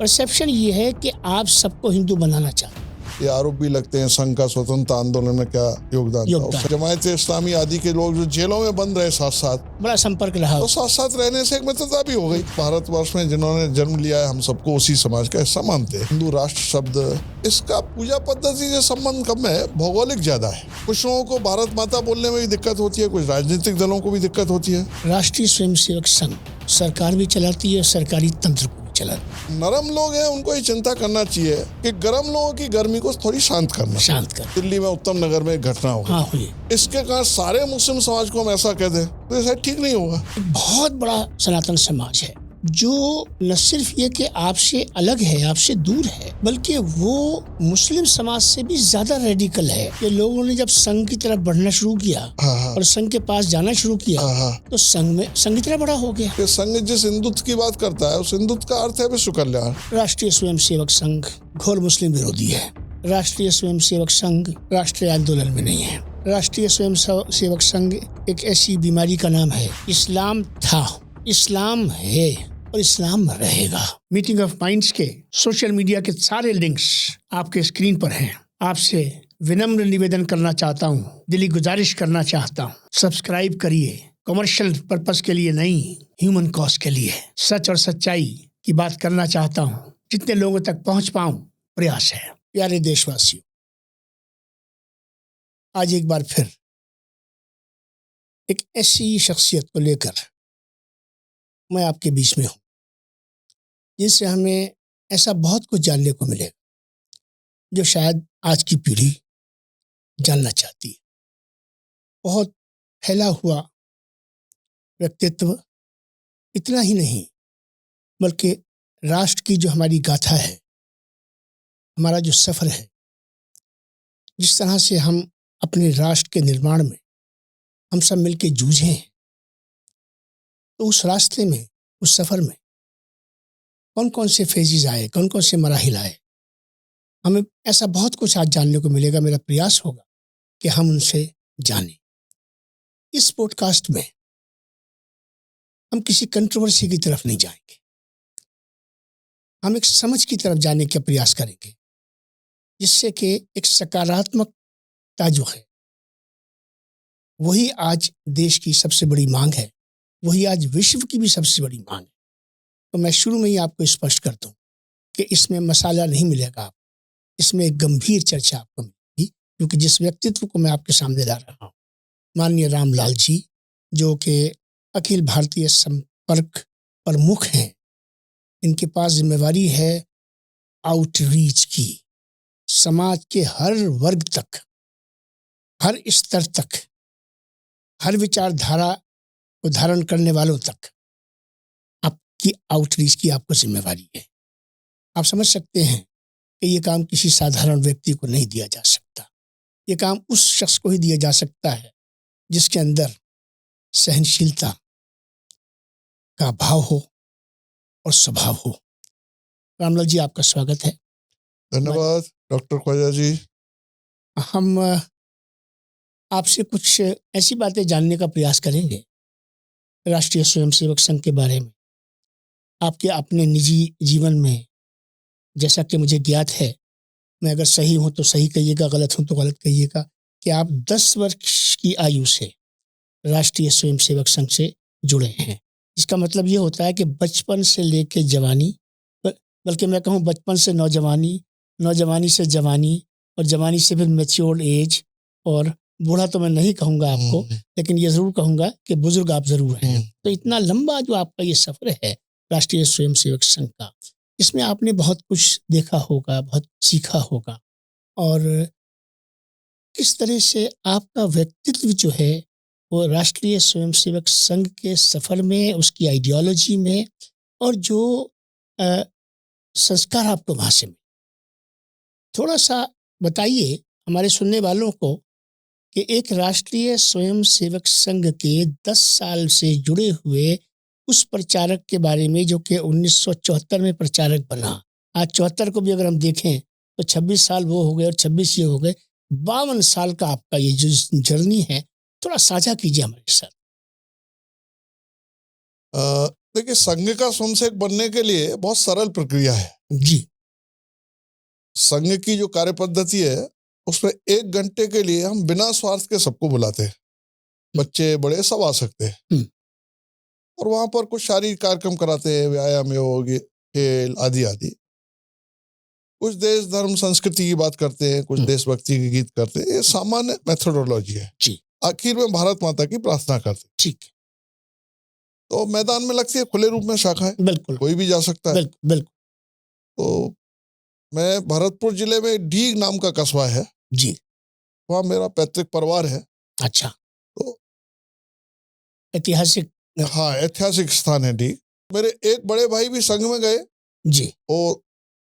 Perception ये है कि आप सबको हिंदू बनाना चाहते हैं। ये आरोप भी लगते हैं संघ का स्वतंत्रता आंदोलन में क्या योगदान था। जमायत इस्लामी आदि के लोग जो जेलों में बंद रहे साथ साथ, बड़ा संपर्क रहा, तो साथ साथ रहने से एक मित्रता भी हो गई। भारतवर्ष में जिन्होंने जन्म लिया है, हम सबको उसी समाज का हिस्सा मानते हैं। हिंदू राष्ट्र शब्द, इसका पूजा पद्धति से संबंध कम है, भौगोलिक ज्यादा है। कुछ लोगों को भारत माता बोलने में भी दिक्कत होती है, कुछ राजनीतिक दलों को भी दिक्कत होती है। राष्ट्रीय स्वयंसेवक संघ सरकार भी चलाती है, सरकारी तंत्र को भी चलाती है। नरम लोग हैं, उनको ये चिंता करना चाहिए कि गर्म लोगों की गर्मी को थोड़ी शांत कर। दिल्ली में उत्तम नगर में एक घटना हुई, हाँ हुई, इसके कारण सारे मुस्लिम समाज को हम ऐसा कह दें तो ऐसा ठीक नहीं होगा। बहुत बड़ा सनातन समाज है जो न सिर्फ ये कि आपसे अलग है, आपसे दूर है, बल्कि वो मुस्लिम समाज से भी ज्यादा रेडिकल है। कि लोगों ने जब संघ की तरफ बढ़ना शुरू किया और संघ के पास जाना शुरू किया तो संघ इतना बड़ा हो गया। संघ जिस हिंदुत्व की बात करता है, उस हिंदुत्व का अर्थ है विश्व कल्याण। राष्ट्रीय स्वयंसेवक संघ घोर मुस्लिम विरोधी है। राष्ट्रीय स्वयंसेवक संघ राष्ट्रीय आंदोलन में नहीं है। राष्ट्रीय स्वयंसेवक संघ एक ऐसी बीमारी का नाम है, इस्लाम था, इस्लाम है और इस्लाम रहेगा। मीटिंग ऑफ माइंड्स के सोशल मीडिया के सारे लिंक्स आपके स्क्रीन पर हैं। आपसे विनम्र निवेदन करना चाहता हूँ, दिली गुजारिश करना चाहता हूँ, सब्सक्राइब करिए। कमर्शियल पर्पस के लिए नहीं, ह्यूमन कॉज के लिए सच और सच्चाई की बात करना चाहता हूँ। जितने लोगों तक पहुँच पाऊँ प्रयास है। प्यारे देशवासियों, आज एक बार फिर एक ऐसी शख्सियत को लेकर मैं आपके बीच में हूँ जिससे हमें ऐसा बहुत कुछ जानने को मिलेगा जो शायद आज की पीढ़ी जानना चाहती है। बहुत फैला हुआ व्यक्तित्व, इतना ही नहीं बल्कि राष्ट्र की जो हमारी गाथा है, हमारा जो सफ़र है, जिस तरह से हम अपने राष्ट्र के निर्माण में हम सब मिलके जूझे हैं, तो उस रास्ते में, उस सफ़र में कौन कौन से फेजेस आए, कौन कौन से मराहिल आए, हमें ऐसा बहुत कुछ आज जानने को मिलेगा। मेरा प्रयास होगा कि हम उनसे जानें। इस पॉडकास्ट में हम किसी कंट्रोवर्सी की तरफ नहीं जाएंगे, हम एक समझ की तरफ जाने का प्रयास करेंगे, जिससे कि एक सकारात्मकता जो है वही आज देश की सबसे बड़ी मांग है, वही आज विश्व की भी सबसे बड़ी मांग है। तो मैं शुरू में ही आपको स्पष्ट कर दूं कि इसमें मसाला नहीं मिलेगा, आप इसमें एक गंभीर चर्चा आपको मिलेगी, क्योंकि जिस व्यक्तित्व को मैं आपके सामने ला रहा हूँ, माननीय रामलाल जी, जो कि अखिल भारतीय संपर्क प्रमुख हैं, इनके पास जिम्मेवारी है आउटरीच की, समाज के हर वर्ग तक, हर स्तर तक, हर विचारधारा को धारण करने वालों तक आपकी आउटरीच की आपको जिम्मेवारी है। आप समझ सकते हैं कि ये काम किसी साधारण व्यक्ति को नहीं दिया जा सकता। ये काम उस शख्स को ही दिया जा सकता है जिसके अंदर सहनशीलता का भाव हो और स्वभाव हो। रामलाल जी, आपका स्वागत है। धन्यवाद डॉक्टर ख्वाजा जी। हम आपसे कुछ ऐसी बातें जानने का प्रयास करेंगे राष्ट्रीय स्वयंसेवक संघ के बारे में, आपके अपने निजी जीवन में। जैसा कि मुझे ज्ञात है, मैं अगर सही हूं तो सही कहिएगा, गलत हूं तो गलत कहिएगा, कि आप 10 वर्ष की आयु से राष्ट्रीय स्वयंसेवक संघ से जुड़े हैं। इसका मतलब ये होता है कि बचपन से लेकर जवानी, बल्कि मैं कहूँ बचपन से नौजवानी, नौजवानी से जवानी, और जवानी से फिर मैच्योर्ड एज, और बूढ़ा तो मैं नहीं कहूँगा आपको, लेकिन ये ज़रूर कहूँगा कि बुजुर्ग आप ज़रूर हैं। तो इतना लंबा जो आपका ये सफ़र है राष्ट्रीय स्वयंसेवक संघ का, इसमें आपने बहुत कुछ देखा होगा, बहुत सीखा होगा, और किस तरह से आपका व्यक्तित्व जो है वो राष्ट्रीय स्वयंसेवक संघ के सफ़र में, उसकी आइडियोलॉजी में, और जो संस्कार आपको वहाँ से मिले, थोड़ा सा बताइए हमारे सुनने वालों को कि एक राष्ट्रीय स्वयंसेवक संघ के 10 साल से जुड़े हुए उस प्रचारक के बारे में जो कि 1974 में प्रचारक बना। आज 74 को भी अगर हम देखें तो 26 साल वो हो गए और 26 ये हो गए, 52 साल का आपका ये जो जर्नी है, थोड़ा साझा कीजिए हमारे साथ। देखिए, संघ का स्वयंसेवक बनने के लिए बहुत सरल प्रक्रिया है। जी। संघ की जो कार्य पद्धति है उसमें 1 घंटे के लिए हम बिना स्वार्थ के सबको बुलाते हैं, बच्चे बड़े सब आ सकते हैं। हम्म। और वहां पर कुछ शारीरिक कार्यक्रम कराते हैं, व्यायाम, योग, खेल आदि आदि। कुछ देश धर्म संस्कृति की बात करते हैं, कुछ देशभक्ति के गीत करते हैं। ये सामान्य मेथोडोलॉजी है। जी। आखिर में भारत माता की प्रार्थना करते हैं। ठीक। तो मैदान में लगती है, खुले रूप में शाखाएं, बिल्कुल कोई भी जा सकता है। बिल्कुल बिल्कुल। तो मैं भरतपुर जिले में डीग नाम का कस्बा है, जी। वहाँ मेरा पैतृक परिवार है। अच्छा। तो ऐतिहासिक। हाँ, ऐतिहासिक स्थान है डीग। मेरे एक बड़े भाई भी संघ में गए। जी। वो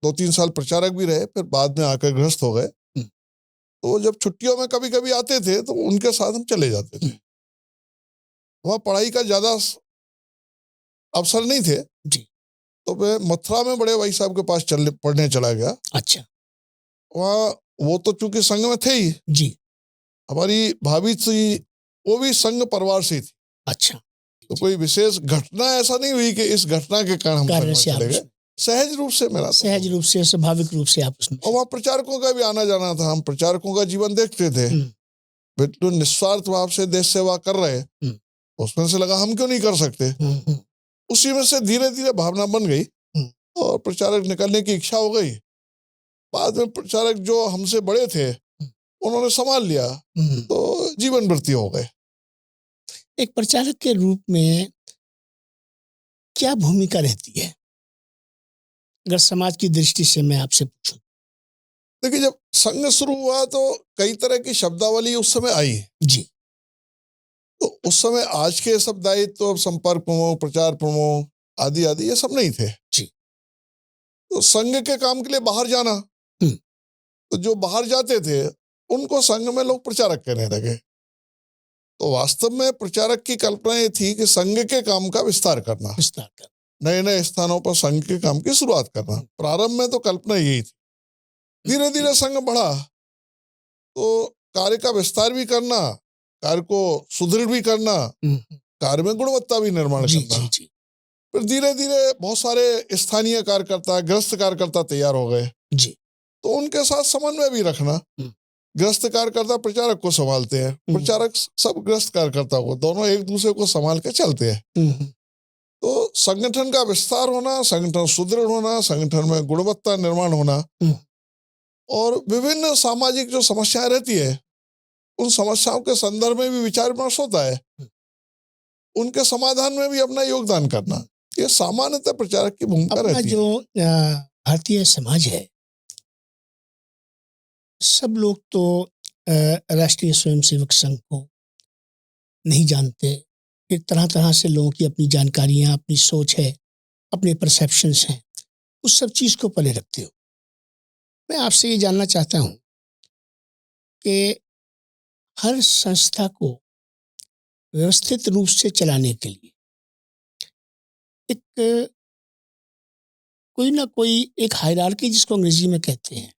2-3 साल प्रचारक भी रहे, फिर बाद में आकर गृहस्थ हो गए। तो जब छुट्टियों में कभी कभी आते थे तो उनके साथ हम चले जाते थे। वहाँ पढ़ाई का ज्यादा अवसर नहीं थे। जी। तो मैं मथुरा में बड़े भाई साहब के पास पढ़ने चला गया। अच्छा। वहाँ वो तो चूंकि संघ में थे ही, जी। हमारी भाभी थी, वो भी संघ परिवार से थी। अच्छा। तो कोई विशेष घटना ऐसा नहीं हुई कि इस घटना के कारण हम संघ में चले गए। सहज रूप से मेरा, सहज रूप से, स्वाभाविक रूप से आप उसमें। और वहाँ प्रचारकों का भी आना जाना था। हम प्रचारकों का जीवन देखते थे, बिल्कुल निस्वार्थ भाव से देश सेवा कर रहे। उसमें से लगा हम क्यों नहीं कर सकते। उसी में से धीरे धीरे भावना बन गई और प्रचारक निकलने की इच्छा हो गई। बाद में प्रचारक जो हमसे बड़े थे उन्होंने संभाल लिया, तो जीवन वृत्ति हो गए। एक प्रचारक के रूप में क्या भूमिका रहती है, अगर समाज की दृष्टि से मैं आपसे पूछूं? देखिए, जब संघ शुरू हुआ तो कई तरह की शब्दावली उस समय आई। जी। तो उस समय आज के सब दायित्व, संपर्क प्रमुख, प्रचार प्रमुख आदि आदि ये सब नहीं थे। जी। तो संघ के काम के लिए बाहर जाना, तो जो बाहर जाते थे उनको संघ में लोग प्रचारक कहने लगे। तो वास्तव में प्रचारक की कल्पना ये थी कि संघ के काम का विस्तार करना, नए नए स्थानों पर संघ के काम की शुरुआत करना। प्रारंभ में तो कल्पना यही थी। धीरे धीरे संघ बढ़ा तो कार्य का विस्तार भी करना, कार्य को सुदृढ़ भी करना, कार्य में गुणवत्ता भी निर्माण करना। फिर धीरे धीरे बहुत सारे स्थानीय कार्यकर्ता, गृहस्थ कार्यकर्ता तैयार हो गए। जी। तो उनके साथ समन्वय भी रखना। गृहस्थ कार्यकर्ता प्रचारक को संभालते हैं, प्रचारक सब गृहस्थ कार्यकर्ता को, दोनों एक दूसरे को संभाल के चलते हैं। तो संगठन का विस्तार होना, संगठन सुदृढ़ होना, संगठन में गुणवत्ता निर्माण होना, और विभिन्न सामाजिक जो समस्याएं रहती है उन समस्याओं के संदर्भ में भी विचार विमर्श होता है, उनके समाधान में भी अपना योगदान करना, ये सामान्यतः प्रचारक की भूमिका रहती है। जो भारतीय समाज है, सब लोग तो राष्ट्रीय स्वयंसेवक संघ को नहीं जानते। फिर तरह तरह से लोगों की अपनी जानकारियां, अपनी सोच है, अपने परसेप्शंस हैं, उस सब चीज को परे रखते हो। मैं आपसे ये जानना चाहता हूं कि हर संस्था को व्यवस्थित रूप से चलाने के लिए एक कोई ना कोई एक हायरार्की, जिसको अंग्रेजी में कहते हैं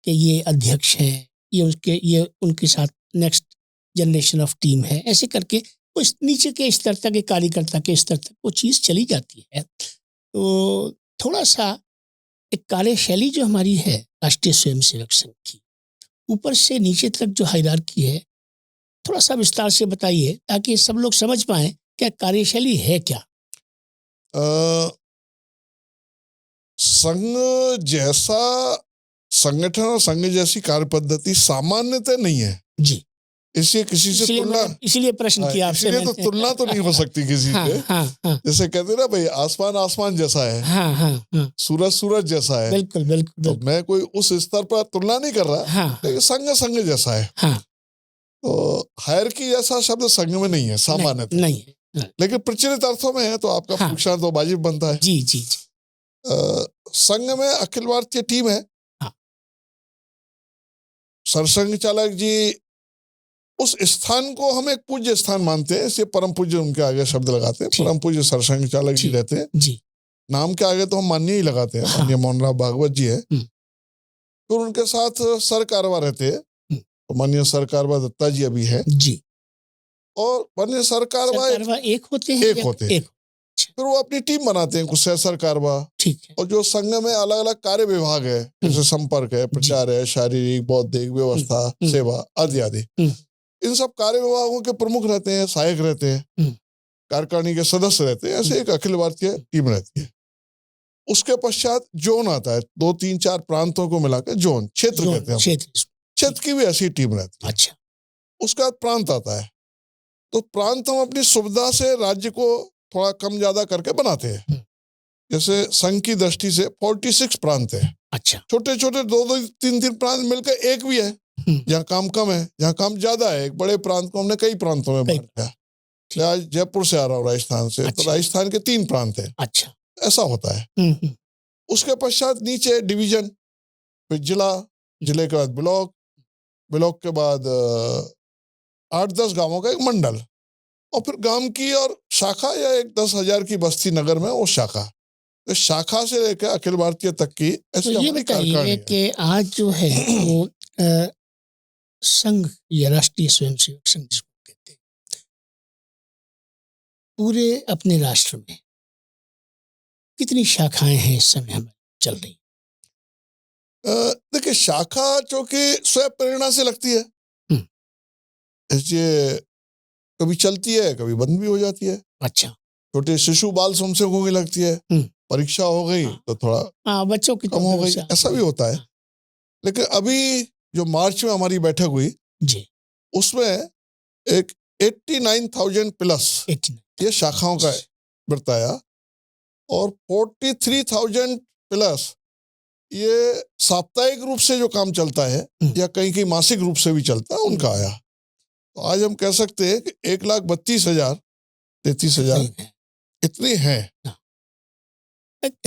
कि ये अध्यक्ष हैं, ये उनके साथ नेक्स्ट जनरेशन ऑफ टीम है, ऐसे करके उस नीचे के स्तर तक, एक कार्यकर्ता के स्तर तक वो चीज़ चली जाती है। तो थोड़ा सा एक कार्यशैली जो हमारी है राष्ट्रीय स्वयंसेवक संघ की, ऊपर से नीचे तक जो हायरार्की है, थोड़ा सा विस्तार से बताइए ताकि सब लोग समझ पाएं कि कार्यशैली है क्या। संघ जैसा संगठन और संघ जैसी कार्य पद्धति सामान्यतः नहीं है। जी। इसलिए किसी से तुलना, इसीलिए प्रश्न किया आपसे। इसलिए तो तुलना तो नहीं हो सकती किसी से। जैसे कहते हैं ना भाई, आसमान आसमान जैसा है, सूरज सूरज जैसा है। बिल्कुल बिल्कुल। तो मैं कोई उस स्तर पर तुलना नहीं कर रहा, लेकिन संघ संघ जैसा है। तो हायरार्की जैसा शब्द संघ में नहीं है सामान्यतः, नहीं है, लेकिन प्रचलित अर्थों में है, तो आपका पूछना तो वाजिब बनता है। जी जी। संघ में अखिल भारतीय टीम है। सरसंघ चालक जी उस स्थान को हम एक पूज्य स्थान मानते हैं, इसलिए परम पूज्य उनके आगे शब्द लगाते हैं। परम पूज्य सरसंघ चालक जी रहते हैं जी। नाम के आगे तो हम माननीय ही लगाते हैं। माननीय मोहनराव भागवत जी है। फिर उनके साथ सर कारवा रहते हैं, तो माननीय सर कारवा दत्ता जी अभी है जी। और माननीय सर कारवा एक होते हैं, एक होते हैं। फिर वो अपनी टीम बनाते हैं, कुछ सहसर कारवा, ठीक है। और जो संघ में अलग अलग कार्य विभाग है, जैसे संपर्क है, प्रचार है, शारीरिक, बौद्धिक, व्यवस्था, सेवा आदि आदि, इन सब कार्य विभागों के प्रमुख रहते हैं, सहायक रहते हैं, कार्यकारिणी के सदस्य रहते हैं, ऐसे एक अखिल भारतीय टीम रहती है। उसके पश्चात जोन आता है, 2, 3, 4 प्रांतों को मिलाकर जोन, क्षेत्र कहते हैं। क्षेत्र की भी ऐसी टीम रहती है। अच्छा। उसका बाद प्रांत आता है, तो प्रांत हम अपनी सुविधा से राज्य को थोड़ा कम ज्यादा करके बनाते हैं। जैसे संघ की दृष्टि से 46 प्रांत है। अच्छा। छोटे छोटे 2-2, 3-3 प्रांत मिलकर एक भी है, जहाँ काम कम है, जहाँ काम ज्यादा है। एक बड़े प्रांत को हमने कई प्रांतों में बांट दिया। आज जयपुर से आ रहा हूँ, राजस्थान से, तो राजस्थान के 3 प्रांत है। अच्छा, ऐसा होता है। उसके पश्चात नीचे डिवीजन, फिर जिला, जिले के बाद ब्लॉक, ब्लॉक के बाद 8-10 गांवों का एक मंडल, और फिर गांव की और शाखा, या एक 10,000 की बस्ती नगर में वो शाखा। तो शाखा से लेकर अखिल भारतीय तक की ऐसी तो ये बताइए कि आज जो है वो संघ या राष्ट्रीय स्वयंसेवक संघ जिसको कहते हैं, पूरे अपने राष्ट्र में कितनी शाखाएं हैं इस समय हमें चल रही? देखिए, शाखा चूंकि स्वयं प्रेरणा से लगती है, इसलिए कभी चलती है, कभी बंद भी हो जाती है। अच्छा। छोटे शिशु बाल स्वयंसेवकों की लगती है, परीक्षा हो गई तो थोड़ा बच्चों की कम हो गई, ऐसा भी होता है। लेकिन अभी जो मार्च में हमारी बैठक हुई जी, उसमें एक 89,000 प्लस ये शाखाओं का बताया, और 43,000 प्लस ये साप्ताहिक रूप से जो काम चलता है, या कहीं कहीं मासिक रूप से भी चलता है, उनका आया। तो आज हम कह सकते हैं कि 1,32,000, 33,000 इतने हैं।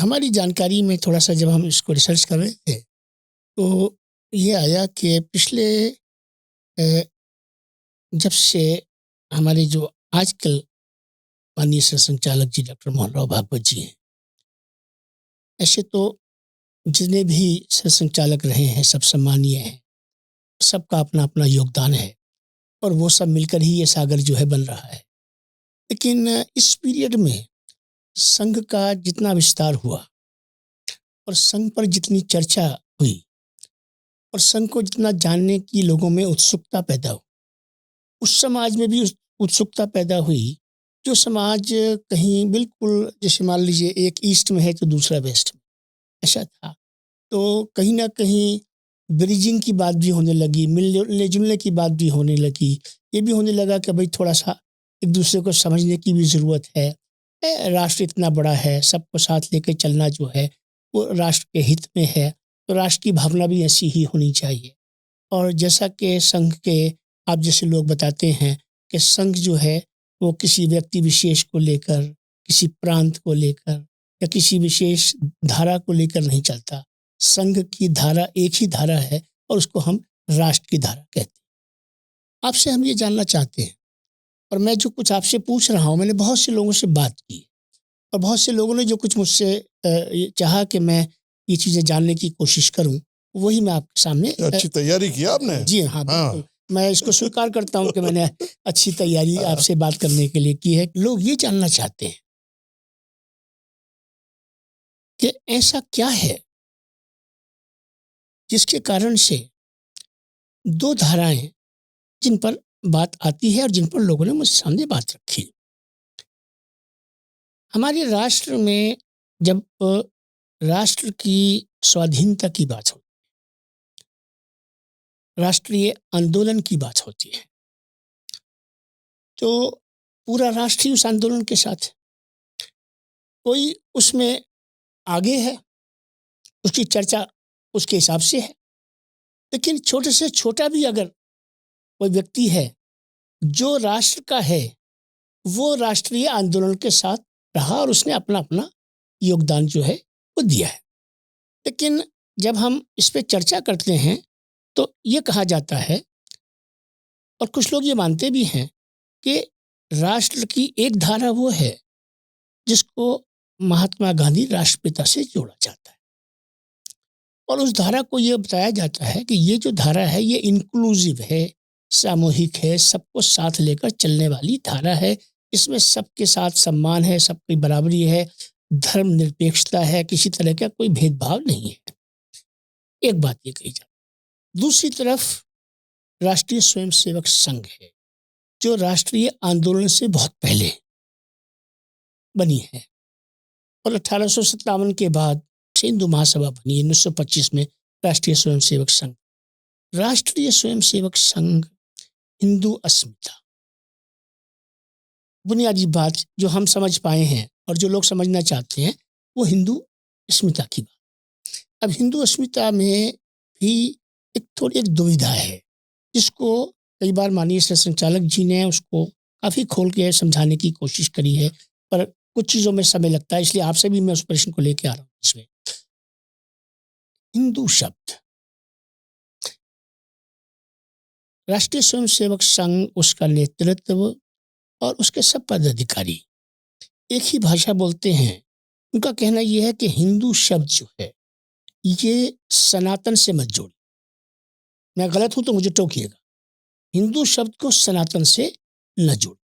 हमारी जानकारी में थोड़ा सा जब हम इसको रिसर्च कर रहे थे, तो ये आया कि पिछले जब से हमारे जो आजकल माननीय संचालक जी डॉक्टर मोहन राव भागवत जी हैं, ऐसे तो जितने भी संचालक रहे हैं सब सम्मानीय हैं, सबका अपना अपना योगदान है, और वो सब मिलकर ही ये सागर जो है बन रहा है। लेकिन इस पीरियड में संघ का जितना विस्तार हुआ, और संघ पर जितनी चर्चा हुई, और संघ को जितना जानने की लोगों में उत्सुकता पैदा हुई, उस समाज में भी उत्सुकता पैदा हुई जो समाज कहीं बिल्कुल, जैसे मान लीजिए एक ईस्ट में है तो दूसरा वेस्ट में, ऐसा था। तो कहीं ना कहीं ब्रिजिंग की बात भी होने लगी, मिलने जुलने की बात भी होने लगी, ये भी होने लगा कि भाई थोड़ा सा एक दूसरे को समझने की भी ज़रूरत है। राष्ट्र इतना बड़ा है, सबको साथ लेकर चलना जो है वो राष्ट्र के हित में है, तो राष्ट्र की भावना भी ऐसी ही होनी चाहिए। और जैसा कि संघ के आप जैसे लोग बताते हैं कि संघ जो है वो किसी व्यक्ति विशेष को लेकर, किसी प्रांत को लेकर या किसी विशेष धारा को लेकर नहीं चलता। संघ की धारा एक ही धारा है, और उसको हम राष्ट्र की धारा कहते हैं। आपसे हम ये जानना चाहते हैं, और मैं जो कुछ आपसे पूछ रहा हूँ, मैंने बहुत से लोगों से बात की, और बहुत से लोगों ने जो कुछ मुझसे चाहा कि मैं ये चीज़ें जानने की कोशिश करूँ, वही मैं आपके सामने। अच्छी तैयारी की आपने? जी हाँ, बिल्कुल। मैं इसको स्वीकार करता हूँ कि मैंने अच्छी तैयारी आपसे बात करने के लिए की है। लोग ये जानना चाहते हैं कि ऐसा क्या है जिसके कारण से 2 धाराएं जिन पर बात आती है और जिन पर लोगों ने मुझसे सामने बात रखी। हमारे राष्ट्र में जब राष्ट्र की स्वाधीनता की बात होती है, राष्ट्रीय आंदोलन की बात होती है, तो पूरा राष्ट्र ही उस आंदोलन के साथ है। कोई उसमें आगे है, उसकी चर्चा उसके हिसाब से है, लेकिन छोटे से छोटा भी अगर कोई व्यक्ति है जो राष्ट्र का है, वो राष्ट्रीय आंदोलन के साथ रहा और उसने अपना अपना योगदान जो है वो दिया है। लेकिन जब हम इस पे चर्चा करते हैं तो ये कहा जाता है, और कुछ लोग ये मानते भी हैं, कि राष्ट्र की एक धारा वो है जिसको महात्मा गांधी राष्ट्रपिता से जोड़ा जाता है, और उस धारा को ये बताया जाता है कि ये जो धारा है ये इंक्लूसिव है, सामूहिक है, सबको साथ लेकर चलने वाली धारा है, इसमें सबके साथ सम्मान है, सबकी बराबरी है, धर्म निरपेक्षता है, किसी तरह का कोई भेदभाव नहीं है। एक बात ये कही जाए। दूसरी तरफ राष्ट्रीय स्वयंसेवक संघ है, जो राष्ट्रीय आंदोलन से बहुत पहले बनी है और 1857 के बाद हिंदू महासभा बनी 1925 में राष्ट्रीय स्वयंसेवक संघ। राष्ट्रीय स्वयंसेवक संघ हिंदू अस्मिता, बुनियादी बात जो हम समझ पाए हैं और जो लोग समझना चाहते हैं वो हिंदू अस्मिता की बात। अब हिंदू अस्मिता में भी एक दुविधा है, जिसको कई बार माननीय संचालक जी ने उसको काफ़ी खोल के समझाने की कोशिश करी है, पर कुछ चीज़ों में समय लगता है, इसलिए आपसे भी मैं उस प्रश्न को लेकर आ रहा हूँ। इसमें हिंदू शब्द, राष्ट्रीय स्वयंसेवक संघ, उसका नेतृत्व और उसके सब पदाधिकारी एक ही भाषा बोलते हैं। उनका कहना यह है कि हिंदू शब्द जो है ये सनातन से मत जोड़िए। मैं गलत हूं तो मुझे टोकिएगा। हिंदू शब्द को सनातन से न जोड़िए,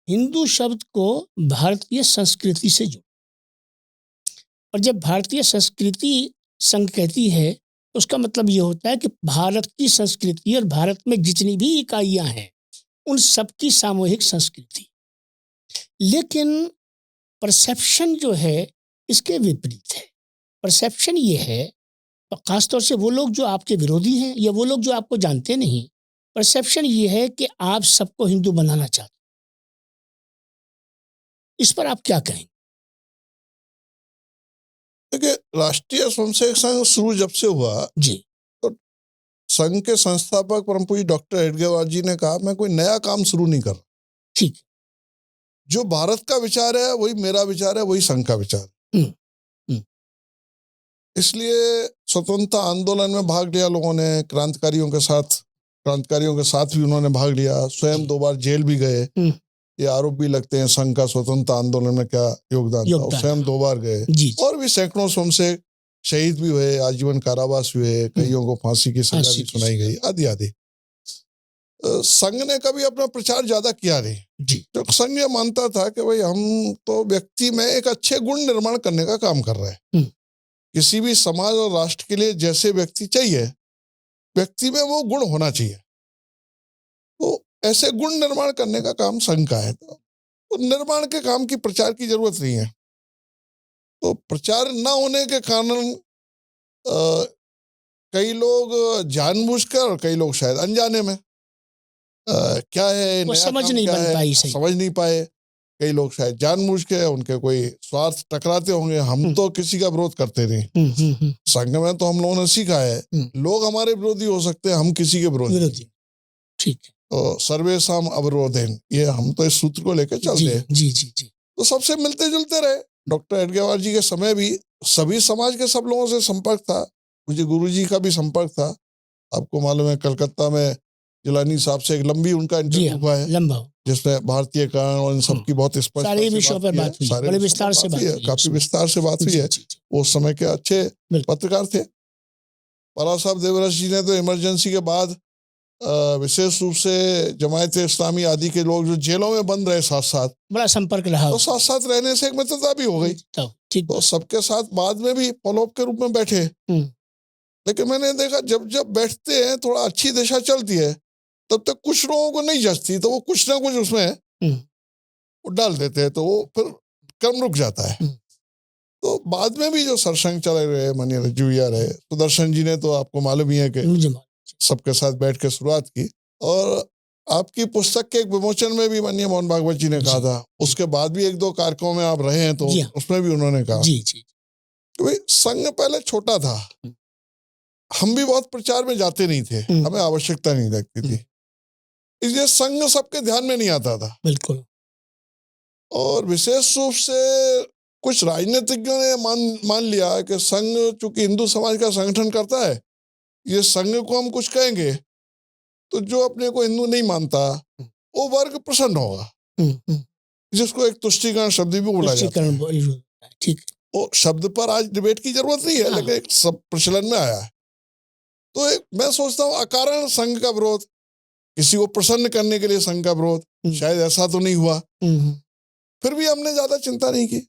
हिंदू शब्द को भारतीय संस्कृति से जोड़िए। और जब भारतीय संस्कृति संघ कहती है तो उसका मतलब ये होता है कि भारत की संस्कृति और भारत में जितनी भी इकाइयां हैं उन सबकी सामूहिक संस्कृति। लेकिन परसेप्शन जो है इसके विपरीत है। परसेप्शन ये है, खासतौर से वो लोग जो आपके विरोधी हैं या वो लोग जो आपको जानते नहीं, परसेप्शन ये है कि आप सबको हिंदू बनाना चाहते। इस पर आप क्या कहें? देखिए, राष्ट्रीय स्वयंसेवक संघ शुरू जब से हुआ जी, तो संघ के संस्थापक परम पूज्य डॉक्टर एडगेवार जी ने कहा, मैं कोई नया काम शुरू नहीं कर रहा। ठीक, जो भारत का विचार है वही मेरा विचार है, वही संघ का विचार है। इसलिए स्वतंत्रता आंदोलन में भाग लिया लोगों ने, क्रांतिकारियों के साथ भी उन्होंने भाग लिया। स्वयं 2 बार जेल भी गए। ये आरोप भी लगते हैं संघ का स्वतंत्रता आंदोलन में क्या योगदान था। स्वयं 2 बार गए। और भी सैकड़ों स्वयंसेवक शहीद भी हुए, आजीवन कारावास हुए, कईयों को फांसी की सजा भी सुनाई गई, आदि आदि। संघ ने कभी अपना प्रचार ज्यादा किया नहीं। तो संघ ये मानता था कि भाई हम तो व्यक्ति में एक अच्छे गुण निर्माण करने का काम कर रहे हैं। किसी भी समाज और राष्ट्र के लिए जैसे व्यक्ति चाहिए, व्यक्ति में वो गुण होना चाहिए। तो ऐसे गुण निर्माण करने का काम संघ का है। तो निर्माण के काम की प्रचार की जरूरत नहीं है। तो प्रचार न होने के कारण कई लोग जानबूझकर और कई लोग शायद अनजाने में क्या है, वो नया समझ काम नहीं क्या बन है, पाई, समझ नहीं पाए। कई लोग शायद जानबूझ के, उनके कोई स्वार्थ टकराते होंगे। हम तो किसी का विरोध करते नहीं। संघ में तो हम लोगों ने सीखा है, लोग हमारे विरोधी हो सकते हैं, हम किसी के विरोधी। ठीक है। तो सर्वेषां अवरोधेन, ये हम तो इस सूत्र को लेकर चलते हैं। जी जी जी। तो सबसे मिलते जुलते रहे। डॉक्टर एडगेवार जी के समय भी सभी समाज के सब लोगों से संपर्क था। मुझे गुरु जी का भी संपर्क था। आपको मालूम है, कलकत्ता में जिलानी साहब से एक लंबी उनका इंटरव्यू हुआ है, जिसमें भारतीय कारण और इन सबकी बहुत स्पष्ट सारे विषयों पर बात हुई, बड़े विस्तार से बात हुई, काफी विस्तार से बात हुई है। वो समय के अच्छे पत्रकार थे। परा साहब देवरस जी ने तो इमरजेंसी के बाद विशेष रूप से जमायत इस्लामी आदि के लोग जो जेलों में बंद रहे, साथ साथ बड़ा संपर्क रहा, तो साथ साथ रहने से एक मित्रता भी हो गई। तो सबके साथ बाद में भी फॉलोअप के रूप में बैठे। लेकिन मैंने देखा जब जब बैठते हैं, थोड़ा अच्छी दिशा चलती है, तब तक कुछ लोगों को नहीं जचती, तो वो कुछ ना कुछ उसमें वो डाल देते हैं, तो वो फिर क्रम रुक जाता है। तो बाद में भी जो सरसंघ चले रहे, माननीय रज्जू भैया रहे, सुदर्शन जी ने तो आपको मालूम ही है कि सबके साथ बैठ के शुरुआत की। और आपकी पुस्तक के एक विमोचन में भी माननीय मोहन भागवत जी ने कहा था, उसके बाद भी 1-2 कार्यक्रमों में आप रहे हैं, तो उसमें भी उन्होंने कहा कि भाई संघ पहले छोटा था, हम भी बहुत प्रचार में जाते नहीं थे, हमें आवश्यकता नहीं लगती थी, इसलिए संघ सबके ध्यान में नहीं आता था। बिल्कुल। और विशेष रूप से कुछ राजनीतिज्ञों ने मान लिया कि संघ चूंकि हिंदू समाज का संगठन करता है, ये संघ को हम कुछ कहेंगे तो जो अपने को हिंदू नहीं मानता वो वर्ग प्रसन्न होगा, जिसको एक तुष्टीकरण शब्द भी बोला जाता है। ठीक, वो शब्द पर आज डिबेट की जरूरत नहीं है, लेकिन एक सब प्रचलन में आया है। तो मैं सोचता हूँ अकारण संघ का विरोध, किसी को प्रसन्न करने के लिए संघ का विरोध, शायद ऐसा तो नहीं हुआ। फिर भी हमने ज्यादा चिंता नहीं की।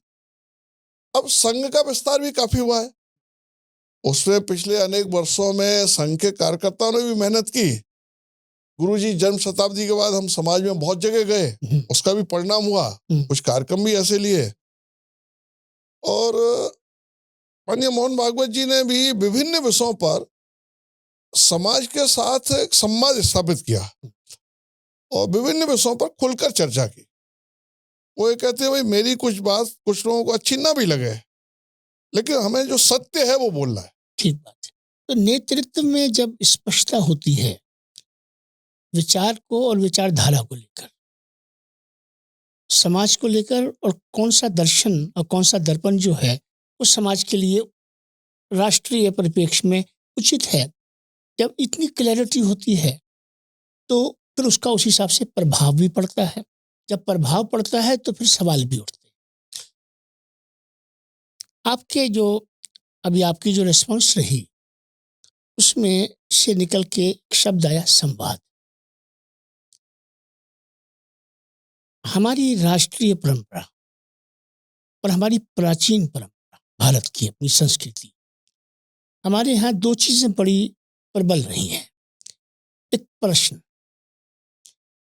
अब संघ का विस्तार भी काफी हुआ है, उसमें पिछले अनेक वर्षों में संघ के कार्यकर्ताओं ने भी मेहनत की। गुरुजी जन्म शताब्दी के बाद हम समाज में बहुत जगह गए, उसका भी परिणाम हुआ, कुछ कार्यक्रम भी ऐसे लिए। और माननीय मोहन भागवत जी ने भी विभिन्न विषयों पर समाज के साथ एक संवाद स्थापित किया और विभिन्न विषयों पर खुलकर चर्चा की। वो ये कहते हैं भाई मेरी कुछ बात कुछ लोगों को अच्छी ना भी लगे, लेकिन हमें जो सत्य है वो बोलना है। ठीक बात है। तो नेतृत्व में जब स्पष्टता होती है विचार को और विचारधारा को लेकर, समाज को लेकर, और कौन सा दर्शन और कौन सा दर्पण जो है वो समाज के लिए राष्ट्रीय परिप्रेक्ष्य में उचित है, जब इतनी क्लैरिटी होती है तो फिर उसका उस हिसाब से प्रभाव भी पड़ता है। जब प्रभाव पड़ता है तो फिर सवाल भी उठते हैं। आपके जो अभी आपकी जो रिस्पॉन्स रही उसमें से निकल के एक शब्द आया संवाद। हमारी राष्ट्रीय परंपरा और हमारी प्राचीन परंपरा भारत की अपनी संस्कृति, हमारे यहाँ दो चीजें बड़ी प्रबल रही हैं। एक प्रश्न,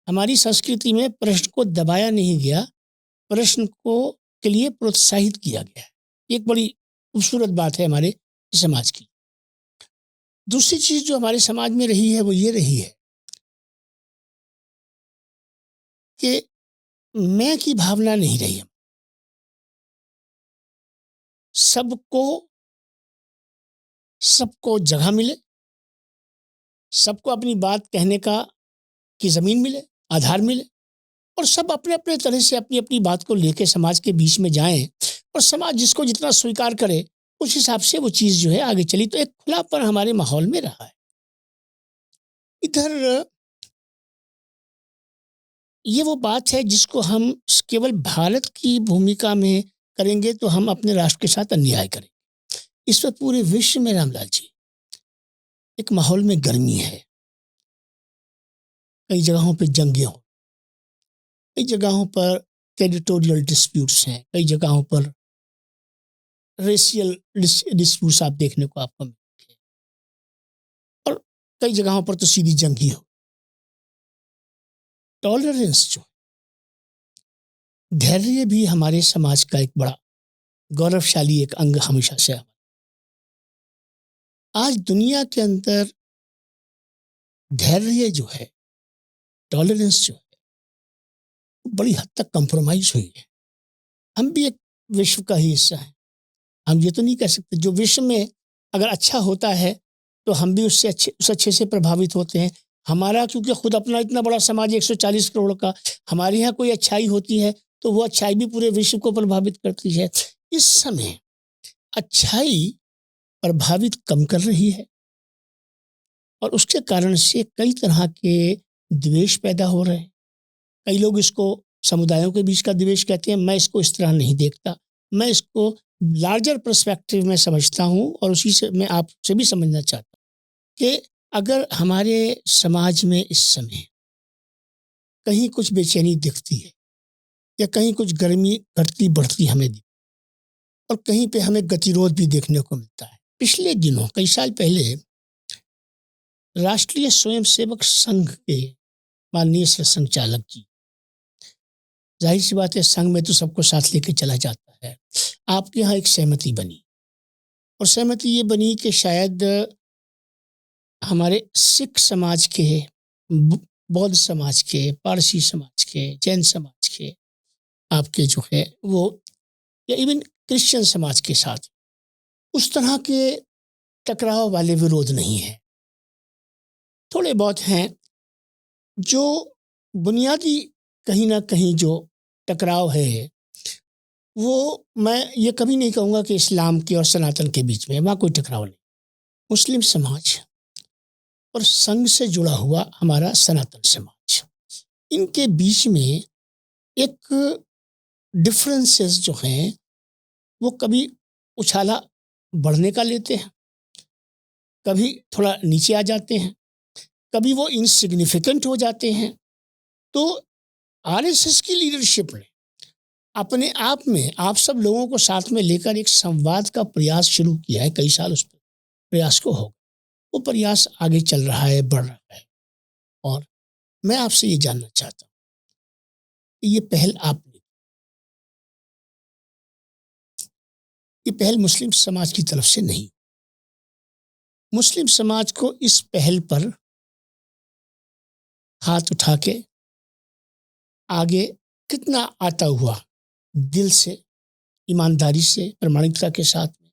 हमारी संस्कृति में प्रश्न को दबाया नहीं गया, प्रश्न को के लिए प्रोत्साहित किया गया है। एक बड़ी खूबसूरत बात है हमारे समाज की। दूसरी चीज जो हमारे समाज में रही है वो ये रही है कि मैं की भावना नहीं रही है। सबको जगह मिले, सबको अपनी बात कहने की जमीन मिले, आधार मिले, और सब अपने अपने तरह से अपनी अपनी बात को लेकर समाज के बीच में जाएं और समाज जिसको जितना स्वीकार करे उस हिसाब से वो चीज जो है आगे चली। तो एक खुलापन हमारे माहौल में रहा है। इधर ये वो बात है जिसको हम केवल भारत की भूमिका में करेंगे तो हम अपने राष्ट्र के साथ अन्याय करेंगे। इस पर पूरे विश्व में रामलाल जी एक माहौल में गर्मी है, कई जगहों पे जंगें हो, कई जगहों पर टेरिटोरियल डिस्प्यूट्स हैं, कई जगहों पर रेशियल डिस्प्यूट्स आप देखने को आपको मिलते हैं, और कई जगहों पर तो सीधी जंग ही हो। टॉलरेंस जो धैर्य भी हमारे समाज का एक बड़ा गौरवशाली एक अंग हमेशा से है। आज दुनिया के अंदर धैर्य जो है, टॉलरेंस जो है, बड़ी हद तक कंप्रोमाइज हुई है। हम भी एक विश्व का ही हिस्सा है। हम ये तो नहीं कह सकते जो विश्व में अगर अच्छा होता है तो हम भी उससे अच्छे से प्रभावित होते हैं। हमारा क्योंकि खुद अपना इतना बड़ा समाज 140 करोड़ का, हमारे यहाँ कोई अच्छाई होती है तो वो अच्छाई भी पूरे विश्व को प्रभावित करती है। इस समय अच्छाई प्रभावित कम कर रही है और उसके कारण से कई तरह के द्वेष पैदा हो रहे हैं। कई लोग इसको समुदायों के बीच का द्वेष कहते हैं। मैं इसको इस तरह नहीं देखता, मैं इसको लार्जर पर्सपेक्टिव में समझता हूँ और उसी से मैं आपसे भी समझना चाहता हूँ कि अगर हमारे समाज में इस समय कहीं कुछ बेचैनी दिखती है या कहीं कुछ गर्मी घटती बढ़ती हमें दिखती, और कहीं पे हमें गतिरोध भी देखने को मिलता है। पिछले दिनों कई साल पहले राष्ट्रीय स्वयंसेवक संघ के माननीय संचालक जी, जाहिर सी बात है संघ में तो सबको साथ लेके चला जाता है, आपके यहाँ एक सहमति बनी, और सहमति ये बनी कि शायद हमारे सिख समाज के, बौद्ध समाज के, पारसी समाज के, जैन समाज के, आपके जो है वो, या इवन क्रिश्चियन समाज के साथ उस तरह के टकराव वाले विरोध नहीं है। थोड़े बहुत हैं जो बुनियादी कहीं ना कहीं जो टकराव है वो, मैं ये कभी नहीं कहूँगा कि इस्लाम के और सनातन के बीच में, वहाँ कोई टकराव नहीं। मुस्लिम समाज और संघ से जुड़ा हुआ हमारा सनातन समाज, इनके बीच में एक डिफरेंसेस जो हैं वो कभी उछाला बढ़ने का लेते हैं, कभी थोड़ा नीचे आ जाते हैं, कभी वो इनसिग्निफिकेंट हो जाते हैं। तो आरएसएस की लीडरशिप ने अपने आप में आप सब लोगों को साथ में लेकर एक संवाद का प्रयास शुरू किया है। कई साल उस प्रयास को हो, वो प्रयास आगे चल रहा है, बढ़ रहा है। और मैं आपसे ये जानना चाहता हूँ कि ये पहल आपने, ये पहल मुस्लिम समाज की तरफ से नहीं, मुस्लिम समाज को इस पहल पर हाथ उठा के आगे कितना आता हुआ दिल से, ईमानदारी से, प्रामाणिकता के साथ में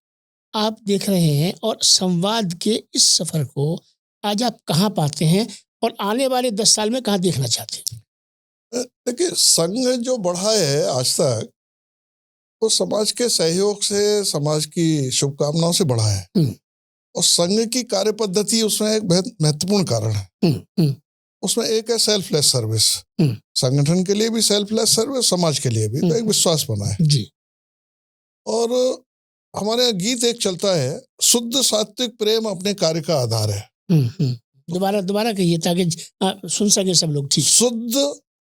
आप देख रहे हैं, और संवाद के इस सफर को आज आप कहाँ पाते हैं और आने वाले 10 साल में कहाँ देखना चाहते हैं? देखिए, संघ जो बढ़ा है आज तक, वो समाज के सहयोग से, समाज की शुभकामनाओं से बढ़ा है। और संघ की कार्य पद्धति उसमें एक बहुत महत्वपूर्ण कारण है। उसमें एक है सेल्फलेस सर्विस। संगठन के लिए भी सेल्फलेस सर्विस, समाज के लिए भी, तो एक विश्वास बना है जी। और हमारे यहाँ गीत एक चलता है, शुद्ध सात्विक प्रेम अपने कार्य का आधार है। दोबारा कहिए ताकि सुन सके सब लोग। ठीक। शुद्ध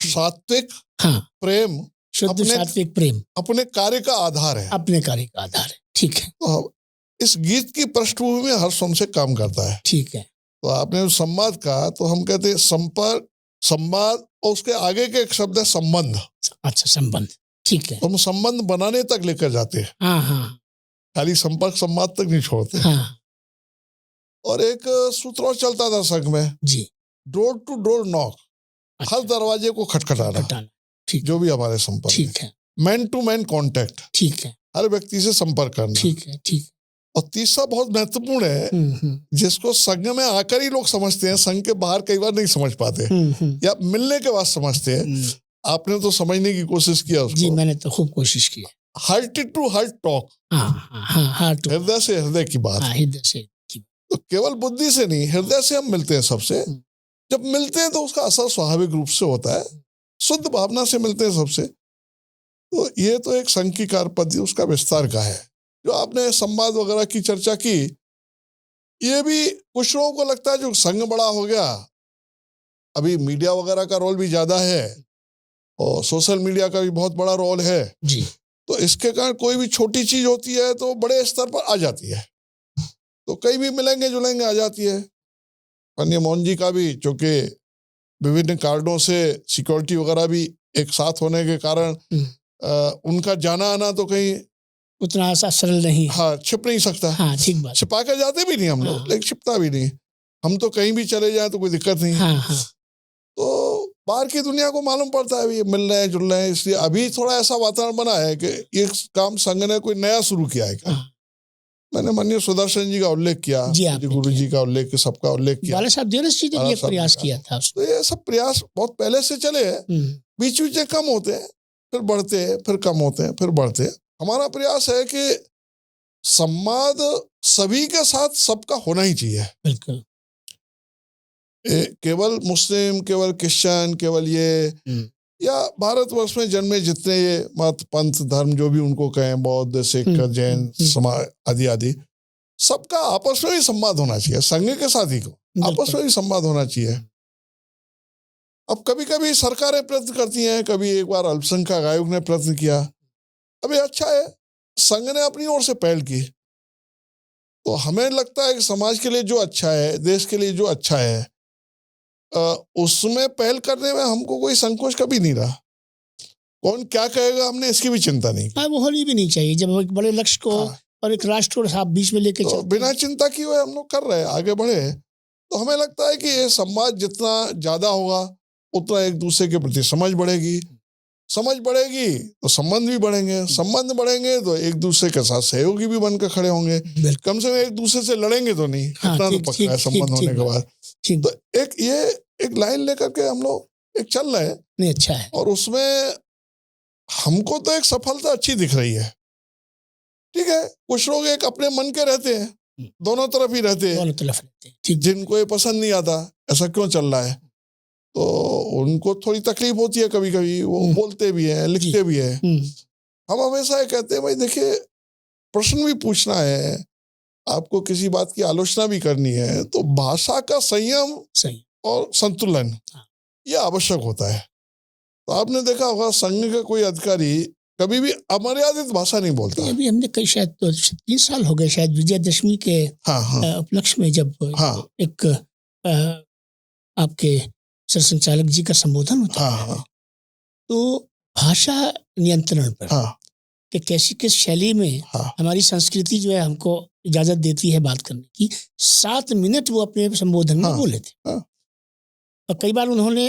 सात्विक प्रेम, शुद्ध सात्विक प्रेम अपने कार्य का आधार है। अपने कार्य का आधार है। ठीक है। तो इस गीत की पृष्ठभूमि में हर से काम करता है। ठीक है। तो आपने संवाद कहा, तो हम कहते हैं संपर्क, संवाद, और उसके आगे के एक शब्द है संबंध। अच्छा, संबंध। ठीक है। हम संबंध बनाने तक लेकर जाते हैं। हाँ। खाली संपर्क संवाद तक नहीं छोड़ते। हाँ। और एक सूत्र और चलता था संघ में जी, डोर टू डोर नॉक। अच्छा। हर दरवाजे को खटखटाना। ठीक। जो भी हमारे संपर्क। ठीक है। Man to man contact. ठीक है। हर व्यक्ति से संपर्क करना। ठीक है। ठीक। और तीसरा बहुत महत्वपूर्ण है, जिसको संघ में आकर ही लोग समझते हैं, संघ के बाहर कई बार नहीं समझ पाते, या मिलने के बाद समझते हैं। आपने तो समझने की कोशिश किया उसको। जी, मैंने तो खूब कोशिश की। Heart to heart talk. हृदय से हृदय की बात। हृदय से। तो केवल बुद्धि से नहीं, हृदय से हम मिलते हैं सबसे। जब मिलते हैं तो उसका असर स्वाभाविक रूप से होता है। शुद्ध भावना से मिलते हैं सबसे। तो ये तो एक संघ की कार्य पद्धति, उसका विस्तार का है। जो आपने संवाद वगैरह की चर्चा की, ये भी कुछ लोगों को लगता है जो संघ बड़ा हो गया, अभी मीडिया वगैरह का रोल भी ज्यादा है और सोशल मीडिया का भी बहुत बड़ा रोल है जी। तो इसके कारण कोई भी छोटी चीज होती है तो बड़े स्तर पर आ जाती है। तो कहीं भी मिलेंगे जुलेंगे आ जाती है। अन्य मोहन जी का भी, चूंकि विभिन्न कारणों से सिक्योरिटी वगैरह भी एक साथ होने के कारण उनका जाना आना तो कहीं उतना ऐसा सरल नहीं। हाँ, छिप नहीं सकता। हाँ, ठीक बात। छिपा कर जाते भी नहीं हम लोग, लेकिन छिपता भी नहीं। हम तो कहीं भी चले जाए तो कोई दिक्कत नहीं। हाँ। तो बाहर की दुनिया को मालूम पड़ता है ये मिल रहे हैं, जुड़ रहे हैं। इसलिए अभी थोड़ा ऐसा वातावरण बना है कि ये काम संघ ने कोई नया शुरू किया है क्या। मैंने माननीय सुदर्शन जी का उल्लेख किया, गुरु जी का उल्लेख, सबका उल्लेख किया, बाला साहब देवरस जी ने भी एक प्रयास किया था। तो ये सब प्रयास बहुत पहले से चले हैं। बीच बीच में कम होते हैं, फिर बढ़ते हैं, फिर कम होते हैं, फिर बढ़ते हैं। हमारा प्रयास है कि संवाद सभी के साथ सबका होना ही चाहिए। बिल्कुल। केवल मुस्लिम, केवल क्रिश्चियन, केवल ये, या भारतवर्ष में जन्मे जितने ये मत, पंथ, धर्म जो भी उनको कहें, बौद्ध, सिख, जैन, समाज आदि आदि, सबका आपस में भी संवाद होना चाहिए। संघ के साथ ही को आपस में भी संवाद होना चाहिए। अब कभी कभी सरकारें प्रयत्न करती हैं, कभी एक बार अल्पसंख्यक आयोग ने प्रयत्न किया। अभी अच्छा है, संघ ने अपनी ओर से पहल की, तो हमें लगता है कि समाज के लिए जो अच्छा है, देश के लिए जो अच्छा है, उसमें पहल करने में हमको कोई संकोच कभी नहीं रहा। कौन क्या कहेगा हमने इसकी भी चिंता नहीं की। वो होनी भी नहीं चाहिए। जब एक बड़े लक्ष्य को और एक राष्ट्र को आप बीच में लेके तो बिना चिंता किए हुए हम लोग कर रहे हैं, आगे बढ़े। तो हमें लगता है कि ये संवाद जितना ज्यादा होगा उतना एक दूसरे के प्रति समझ बढ़ेगी, समझ बढ़ेगी तो संबंध भी बढ़ेंगे, संबंध बढ़ेंगे तो एक दूसरे के साथ सहयोगी भी बनकर खड़े होंगे। कम से कम एक दूसरे से लड़ेंगे तो नहीं, इतना तो पक्का है संबंध होने के बाद। तो एक लाइन लेकर के हम लोग एक चल रहे हैं। नहीं, अच्छा है। और उसमें हमको तो एक सफलता अच्छी दिख रही है। ठीक है, कुछ लोग एक अपने मन के रहते हैं, दोनों तरफ ही रहते हैं, दोनों तरफ रहते हैं। जिनको ये पसंद नहीं आता ऐसा क्यों चल रहा है, तो उनको थोड़ी तकलीफ होती है। कभी कभी वो बोलते भी हैं, लिखते भी हैं। हम हमेशा ये कहते हैं, भाई देखिए, प्रश्न भी पूछना है, आपको किसी बात की आलोचना भी करनी है, तो भाषा का संयम और संतुलन ये आवश्यक होता है। तो आपने देखा होगा संघ का कोई अधिकारी कभी भी अमर्यादित भाषा नहीं बोलता। अभी हमने कई शायद तो 3 साल हो गए शायद विजयदशमी के हाँ हाँ उपलक्ष्य में जब हाँ एक आपके सरसंघचालक जी का संबोधन होता हाँ है, हाँ तो भाषा नियंत्रण पर हाँ कि कैसी किस शैली में हाँ हमारी संस्कृति जो है हमको इजाजत देती है बात करने की, 7 मिनट वो अपने संबोधन में हाँ, बोले थे। हाँ। और कई बार उन्होंने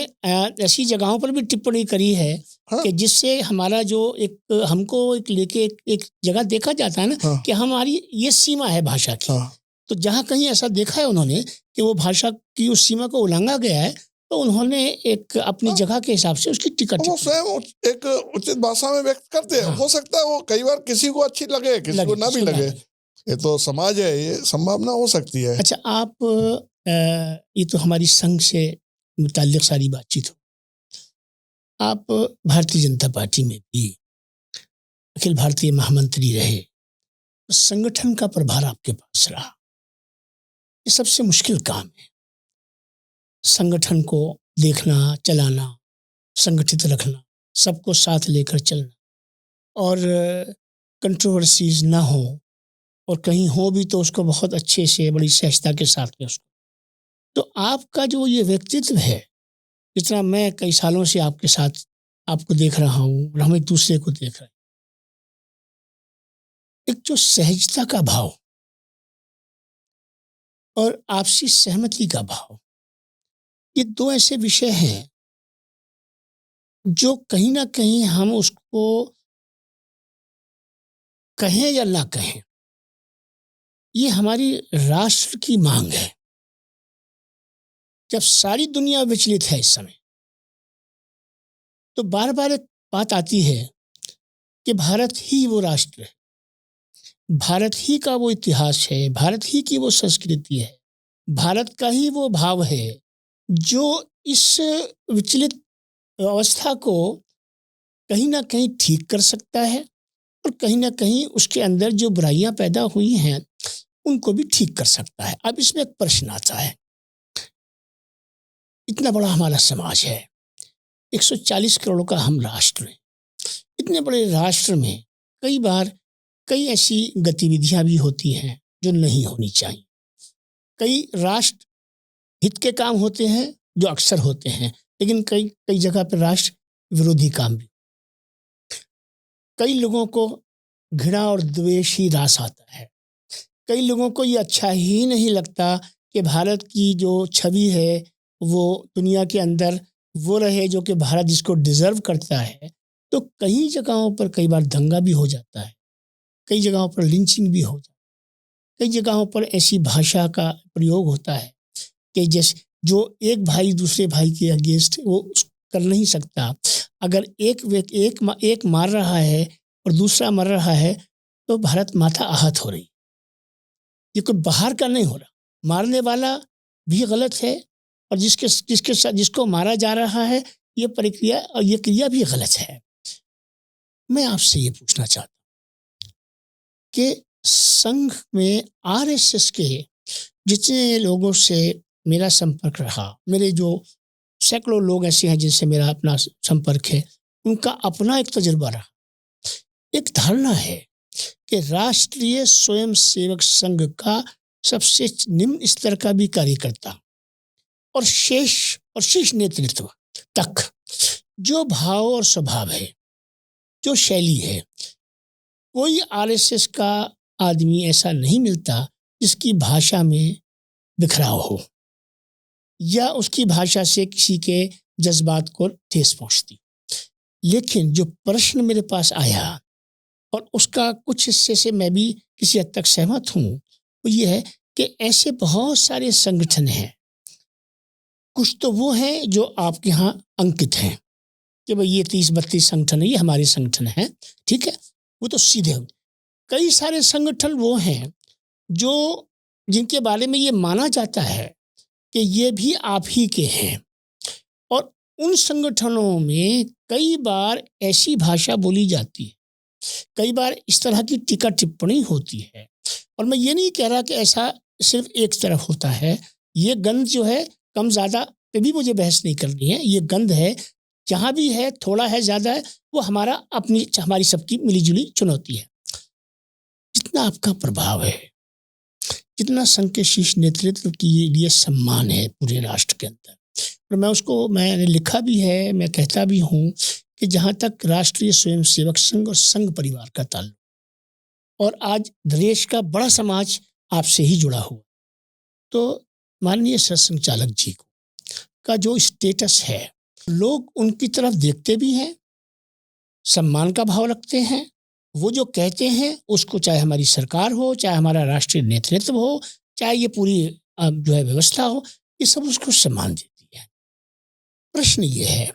ऐसी जगहों पर भी टिप्पणी करी है हाँ। कि जिससे हमारा जो एक हमको एक लेके एक जगह देखा जाता है ना हाँ। कि हमारी ये सीमा है भाषा की। हाँ। तो जहाँ कहीं ऐसा देखा है उन्होंने कि वो भाषा की उस सीमा को उल्लंघा गया है, तो उन्होंने एक अपनी जगह के हिसाब से उसकी टिकट वो स्वयं एक उचित भाषा में व्यक्त करते हैं। हाँ। हो सकता है वो कई बार किसी को अच्छी लगे, किसी को ना भी लगे, ये तो समाज है, ये संभावना हो सकती है। अच्छा, आप ये तो हमारी संघ से मुताल्लिक सारी बातचीत हो। आप भारतीय जनता पार्टी में भी अखिल भारतीय महामंत्री रहे, संगठन का प्रभार आपके पास रहा। ये सबसे मुश्किल काम है, संगठन को देखना, चलाना, संगठित रखना, सबको साथ लेकर चलना, और कंट्रोवर्सीज ना हो, और कहीं हो भी तो उसको बहुत अच्छे से बड़ी सहजता के साथ में उसको। तो आपका जो ये व्यक्तित्व है, जितना मैं कई सालों से आपके साथ आपको देख रहा हूँ और हम एक दूसरे को देख रहे हैं, एक जो सहजता का भाव और आपसी सहमति का भाव, ये दो ऐसे विषय हैं जो कहीं ना कहीं हम उसको कहें या ना कहें, ये हमारी राष्ट्र की मांग है। जब सारी दुनिया विचलित है इस समय, तो बार बार एक बात आती है कि भारत ही वो राष्ट्र है, भारत ही का वो इतिहास है, भारत ही की वो संस्कृति है, भारत का ही वो भाव है जो इस विचलित अवस्था को कहीं ना कहीं ठीक कर सकता है, और कहीं ना कहीं उसके अंदर जो बुराइयां पैदा हुई हैं उनको भी ठीक कर सकता है। अब इसमें एक प्रश्न आता है, इतना बड़ा हमारा समाज है, 140 करोड़ का हम राष्ट्र है, इतने बड़े राष्ट्र में कई बार कई ऐसी गतिविधियां भी होती हैं जो नहीं होनी चाहिए। कई राष्ट्र हित के काम होते हैं जो अक्सर होते हैं, लेकिन कई कई जगह पर राष्ट्र विरोधी काम भी। कई लोगों को घृणा और द्वेष ही रास आता है, कई लोगों को ये अच्छा ही नहीं लगता कि भारत की जो छवि है वो दुनिया के अंदर वो रहे जो कि भारत जिसको डिजर्व करता है। तो कई जगहों पर कई बार दंगा भी हो जाता है, कई जगहों पर लिंचिंग भी हो जाता है, कई जगहों पर ऐसी भाषा का प्रयोग होता है कि जैसे जो एक भाई दूसरे भाई के अगेंस्ट वो कर नहीं सकता। अगर एक मार रहा है और दूसरा मर रहा है तो भारत माता आहत हो रही। ये कोई बाहर का नहीं हो रहा, मारने वाला भी गलत है और जिसको मारा जा रहा है ये प्रक्रिया और ये क्रिया भी गलत है। मैं आपसे ये पूछना चाहता हूँ कि संघ में आरएसएस के जितने लोगों से मेरा संपर्क रहा, मेरे जो सैकड़ों लोग ऐसे हैं जिनसे मेरा अपना संपर्क है, उनका अपना एक तजुर्बा रहा। एक धारणा है कि राष्ट्रीय स्वयंसेवक संघ का सबसे निम्न स्तर का भी कार्यकर्ता और शीर्ष नेतृत्व तक जो भाव और स्वभाव है, जो शैली है, कोई आरएसएस का आदमी ऐसा नहीं मिलता जिसकी भाषा में बिखराव हो या उसकी भाषा से किसी के जज्बात को ठेस पहुंचती। लेकिन जो प्रश्न मेरे पास आया और उसका कुछ हिस्से से मैं भी किसी हद तक सहमत हूँ, वो ये है कि ऐसे बहुत सारे संगठन हैं, कुछ तो वो हैं जो आपके यहाँ अंकित हैं कि भाई ये 30-32 संगठन है, ये हमारे संगठन है, ठीक है, वो तो सीधे होंगे। कई सारे संगठन वो हैं जो जिनके बारे में ये माना जाता है कि ये भी आप ही के हैं, और उन संगठनों में कई बार ऐसी भाषा बोली जाती है, कई बार इस तरह की टीका टिप्पणी होती है। और मैं ये नहीं कह रहा कि ऐसा सिर्फ एक तरफ होता है, ये गंध जो है कम ज़्यादा पे भी मुझे बहस नहीं करनी है, ये गंध है जहाँ भी है, थोड़ा है, ज़्यादा है, वो हमारी सबकी मिलीजुली चुनौती है। जितना आपका प्रभाव है, जितना संघ के शीर्ष नेतृत्व की लिए सम्मान है पूरे राष्ट्र के अंदर, और मैंने लिखा भी है, मैं कहता भी हूँ कि जहाँ तक राष्ट्रीय स्वयंसेवक संघ और संघ परिवार का ताल्लुक, और आज देश का बड़ा समाज आपसे ही जुड़ा हुआ, तो माननीय सरसंघचालक जी का जो स्टेटस है, लोग उनकी तरफ देखते भी हैं, सम्मान का भाव रखते हैं। वो जो कहते हैं उसको, चाहे हमारी सरकार हो, चाहे हमारा राष्ट्रीय नेतृत्व हो, चाहे ये पूरी जो है व्यवस्था हो, ये सब उसको सम्मान देती है। प्रश्न ये है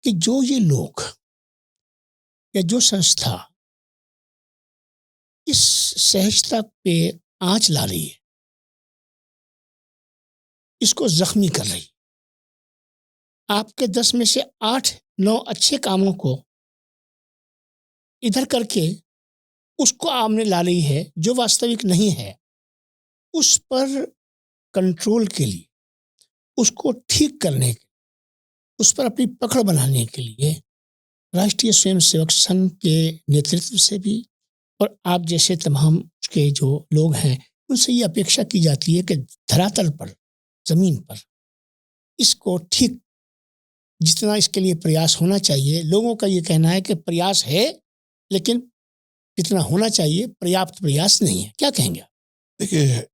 कि जो ये लोग या जो संस्था इस सहजता पे आंच ला रही है, इसको जख्मी कर रही, आपके 10 में से 8-9 अच्छे कामों को इधर करके उसको आमने ला रही है जो वास्तविक नहीं है, उस पर कंट्रोल के लिए, उसको ठीक करने के, उस पर अपनी पकड़ बनाने के लिए राष्ट्रीय स्वयंसेवक संघ के नेतृत्व से भी और आप जैसे तमाम उसके जो लोग हैं उनसे ये अपेक्षा की जाती है कि धरातल पर, जमीन पर इसको ठीक, जितना इसके लिए प्रयास होना चाहिए, लोगों का ये कहना है कि प्रयास है लेकिन जितना होना चाहिए पर्याप्त प्रयास नहीं है। क्या कहेंगे आप? देखिए,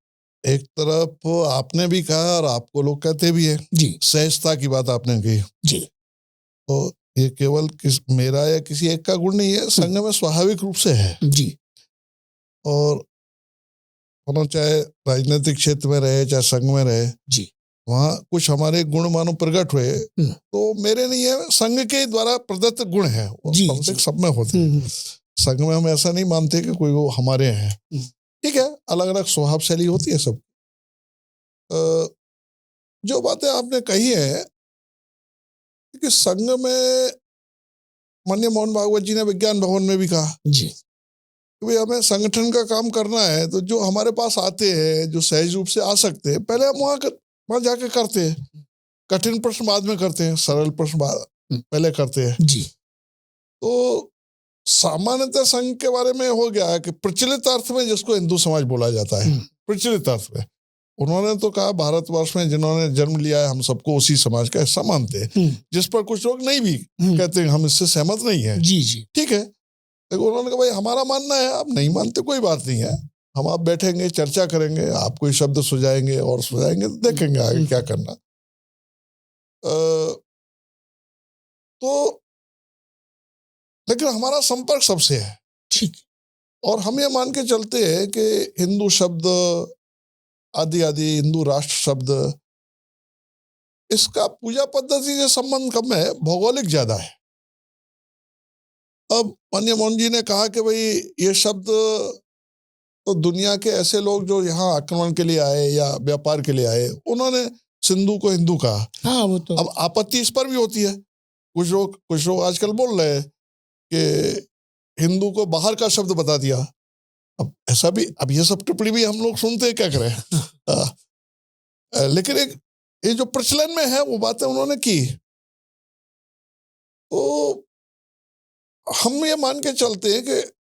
एक तरफ आपने भी कहा और आपको लोग कहते भी है जी, सहजता की बात आपने कही, जी, तो ये केवल मेरा या किसी एक का गुण नहीं है, संघ में स्वाभाविक रूप से है। जी, और चाहे राजनीतिक क्षेत्र में रहे चाहे संघ में रहे, जी, वहाँ कुछ हमारे गुण मानो प्रकट हुए तो मेरे नहीं है, संघ के द्वारा प्रदत्त गुण है, वो सब में होते हैं। संघ में हम ऐसा नहीं मानते कि कोई वो हमारे हैं। ठीक है, अलग अलग स्वभाव शैली होती है सब। जो बातें आपने कही है कि संघ में, माननीय मोहन भागवत जी ने विज्ञान भवन में भी कहा जी, कि भाई हमें संगठन का काम करना है तो जो हमारे पास आते हैं, जो सहज रूप से आ सकते हैं, पहले हम वहां जाके करते हैं। कठिन प्रश्न बाद में करते हैं, सरल प्रश्न पहले करते हैं। जी, तो सामान्यतः संघ के बारे में हो गया है कि प्रचलित अर्थ में जिसको हिंदू समाज बोला जाता है, प्रचलित अर्थ में उन्होंने तो कहा भारतवर्ष में जिन्होंने जन्म लिया है हम सबको उसी समाज का हिस्सा मानते हैं, जिस पर कुछ लोग नहीं भी कहते हैं हम इससे सहमत नहीं है। जी, जी, ठीक है, लेकिन उन्होंने कहा भाई हमारा मानना है, आप नहीं मानते कोई बात नहीं है, हम आप बैठेंगे, चर्चा करेंगे, आप कोई शब्द सुझाएंगे और सुझाएंगे, तो देखेंगे आगे क्या करना। तो लेकिन हमारा संपर्क सबसे है, ठीक, और हम ये मान के चलते हैं कि हिंदू शब्द आदि आदि, हिंदू राष्ट्र शब्द, इसका पूजा पद्धति से संबंध कम है, भौगोलिक ज्यादा है। अब माननीय मोहन जी ने कहा कि भाई ये शब्द तो दुनिया के ऐसे लोग जो यहाँ आक्रमण के लिए आए या व्यापार के लिए आए, उन्होंने सिंधु को हिंदू कहा। हाँ, वो तो अब आपत्ति इस पर भी होती है, कुछ लोग आजकल बोल रहे हैं कि हिंदू को बाहर का शब्द बता दिया। अब ऐसा भी, अब ये सब टिप्पणी भी हम लोग सुनते हैं, क्या करें। लेकिन ये जो प्रचलन में है वो बातें उन्होंने की, तो हम ये मान के चलते हैं कि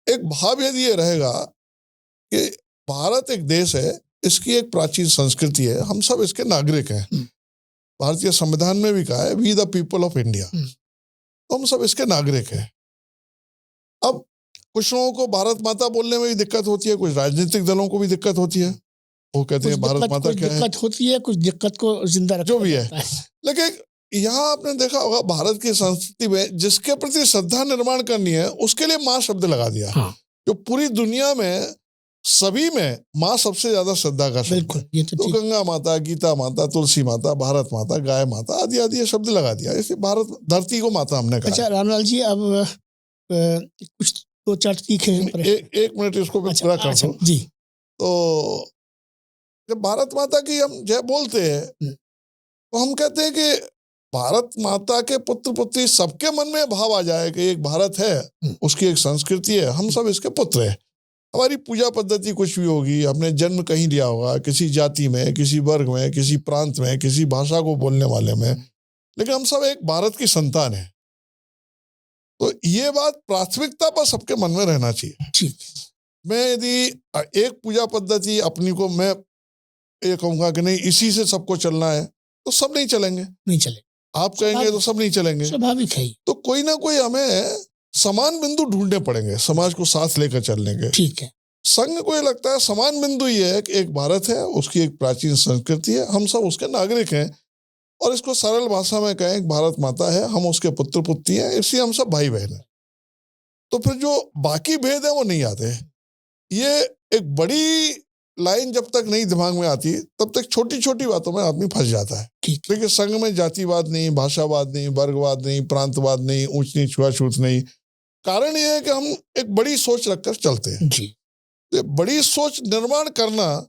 एक भाव यदि ये रहेगा कि भारत एक देश है, इसकी एक प्राचीन संस्कृति है, हम सब इसके नागरिक हैं। भारतीय संविधान में भी कहा है we the people of India, तो हम सब इसके नागरिक हैं। अब कुछ लोगों को भारत माता बोलने में भी दिक्कत होती है, कुछ राजनीतिक दलों को भी दिक्कत होती है, वो कहते हैं भारत माता क्या है, दिक्कत होती है, कुछ दिक्कत को जिंदा रखा जो भी है। लेकिन यहाँ आपने देखा होगा भारत की संस्कृति में जिसके प्रति श्रद्धा निर्माण करनी है उसके लिए माँ शब्द लगा दिया। हाँ, जो पूरी दुनिया में सभी में माँ सबसे ज्यादा श्रद्धा का शब्द है। तो गंगा माता, गीता माता, तुलसी माता, भारत माता, गाय माता आदि आदि ये शब्द लगा दिया, इसलिए भारत धरती को माता हमने कहा। अच्छा रामलाल जी, अब कुछ 2-4 तीखे एक मिनट इसको पूरा कर दो जी। तो जब भारत माता की हम जय बोलते हैं तो हम कहते हैं कि भारत माता के पुत्र पुत्री सबके मन में भाव आ जाए कि एक भारत है, उसकी एक संस्कृति है, हम सब इसके पुत्र हैं। हमारी पूजा पद्धति कुछ भी होगी, हमने जन्म कहीं लिया होगा, किसी जाति में, किसी वर्ग में, किसी प्रांत में, किसी भाषा को बोलने वाले में, लेकिन हम सब एक भारत की संतान है। तो ये बात प्राथमिकता पर सबके मन में रहना चाहिए। ठीक। मैं यदि एक पूजा पद्धति अपनी को मैं ये कहूंगा कि नहीं इसी से सबको चलना है, तो सब नहीं चलेंगे। नहीं चले, आप कहेंगे तो सब नहीं चलेंगे, स्वाभाविक है। तो कोई ना कोई हमें समान बिंदु ढूंढने पड़ेंगे समाज को साथ लेकर चलने के। ठीक है। संघ को ये लगता है समान बिंदु ये है कि एक भारत है, उसकी एक प्राचीन संस्कृति है, हम सब उसके नागरिक हैं, और इसको सरल भाषा में कहें एक भारत माता है, हम उसके पुत्र पुत्री हैं, इसलिए हम सब भाई बहन हैं। तो फिर जो बाकी भेद है वो नहीं आते। ये एक बड़ी लाइन जब तक नहीं दिमाग में आती तब तक छोटी छोटी बातों में आदमी फंस जाता है। देखिए संघ में जातिवाद नहीं, भाषावाद नहीं, वर्गवाद नहीं, प्रांतवाद नहीं, ऊंच नीच छुआछूत नहीं। कारण ये है कि हम एक बड़ी सोच रखकर चलते हैं जी। ये बड़ी सोच निर्माण करना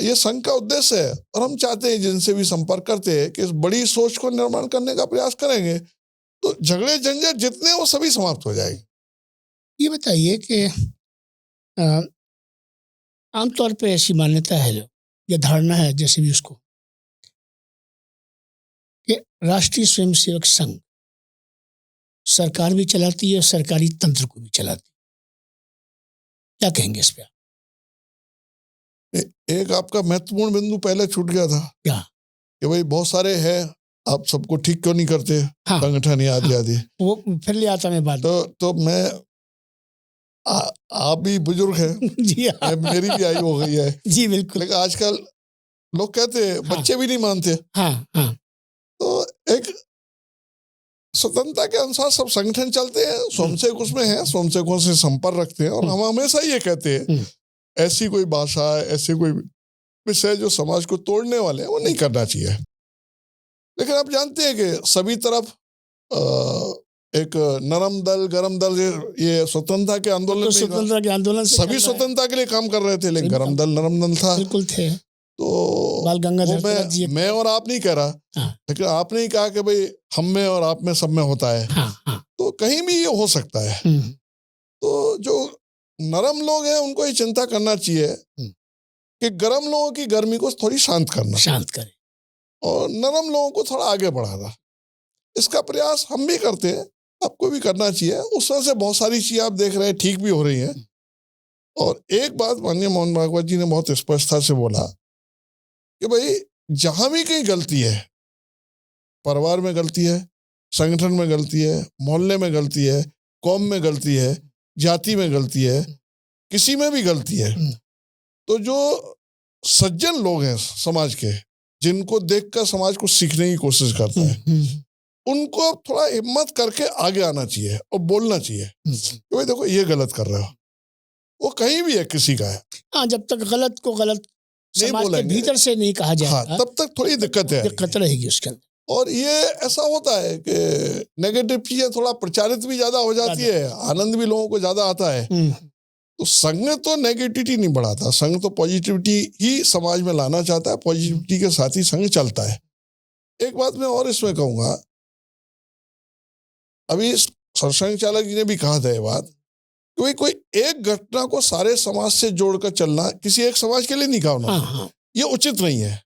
ये संघ का उद्देश्य है, और हम चाहते हैं जिनसे भी संपर्क करते हैं कि इस बड़ी सोच को निर्माण करने का प्रयास करेंगे तो झगड़े झंझट जितने वो सभी समाप्त हो जाएंगे। ये बताइए कि आमतौर पे ऐसी मान्यता है या धारणा है, जैसे भी उसको, कि राष्ट्रीय स्वयंसेवक संघ सरकार भी चलाती है और सरकारी तंत्र को भी चलाती है। क्या कहेंगे इस पे? एक आपका महत्वपूर्ण बिंदु पहले छूट गया था। क्या? कि भाई बहुत सारे हैं, आप सबको ठीक क्यों नहीं करते? हाँ, संगठन आदि आदि। वो फिर ले आता मैं बात। तो मैं आप भी बुजुर्ग हैं जी हाँ। मेरी भी आयु हो गई है। जी बिल्कुल। लेकिन आजकल लोग कहते हैं, हाँ, बच्चे भी नहीं मानते। हाँ हाँ। तो एक स्वतंत्रता के अनुसार सब संगठन चलते हैं, स्वयंसेवक उसमें है, स्वयंसेवकों से संपर्क रखते हैं, और हम हमेशा ये कहते हैं ऐसी कोई भाषा, ऐसे कोई विषय जो समाज को तोड़ने वाले हैं वो नहीं करना चाहिए। लेकिन आप जानते हैं कि सभी तरफ एक नरम दल गरम दल, ये स्वतंत्रता के आंदोलन, तो स्वतंत्रता के आंदोलन से सभी स्वतंत्रता के लिए काम कर रहे थे, लेकिन गरम दल नरम दल था। बिल्कुल थे। तो बाल गंगाधर मैं और आप नहीं कह रहा, लेकिन आपने ही कहा कि भाई हम में और आप में सब में होता है। तो कहीं भी ये हो सकता है। तो जो नरम लोग हैं उनको ये चिंता करना चाहिए कि गरम लोगों की गर्मी को थोड़ी शांत करे, और नरम लोगों को थोड़ा आगे बढ़ाना। इसका प्रयास हम भी करते हैं, आपको भी करना चाहिए। उसमें से बहुत सारी चीजें आप देख रहे हैं ठीक भी हो रही हैं। और एक बात माननीय मोहन भागवत जी ने बहुत स्पष्टता से बोला कि भाई जहां भी कहीं गलती है, परिवार में गलती है, संगठन में गलती है, मोहल्ले में गलती है, कौम में गलती है, जाति में गलती है, किसी में भी गलती है, तो जो सज्जन लोग हैं समाज के, जिनको देखकर समाज को सीखने की कोशिश करता है, उनको थोड़ा हिम्मत करके आगे आना चाहिए और बोलना चाहिए कि भाई देखो ये गलत कर रहे हो। वो कहीं भी है, किसी का है। हाँ, जब तक गलत को गलत समाज के भीतर से नहीं कहा जाए, हाँ, तब तक थोड़ी दिक्कत रहेगी उसके अंदर। और ये ऐसा होता है कि नेगेटिव चीजें थोड़ा प्रचारित भी ज्यादा हो जाती है, आनंद भी लोगों को ज्यादा आता है। तो संघ तो नेगेटिविटी नहीं बढ़ाता, संघ तो पॉजिटिविटी ही समाज में लाना चाहता है, पॉजिटिविटी के साथ ही संघ चलता है। एक बात मैं और इसमें कहूंगा, अभी सरसंघ चालक जी ने भी कहा था ये बात कि भाई कोई एक घटना को सारे समाज से जोड़कर चलना, किसी एक समाज के लिए नहीं कहा उन्होंने, ये उचित नहीं है।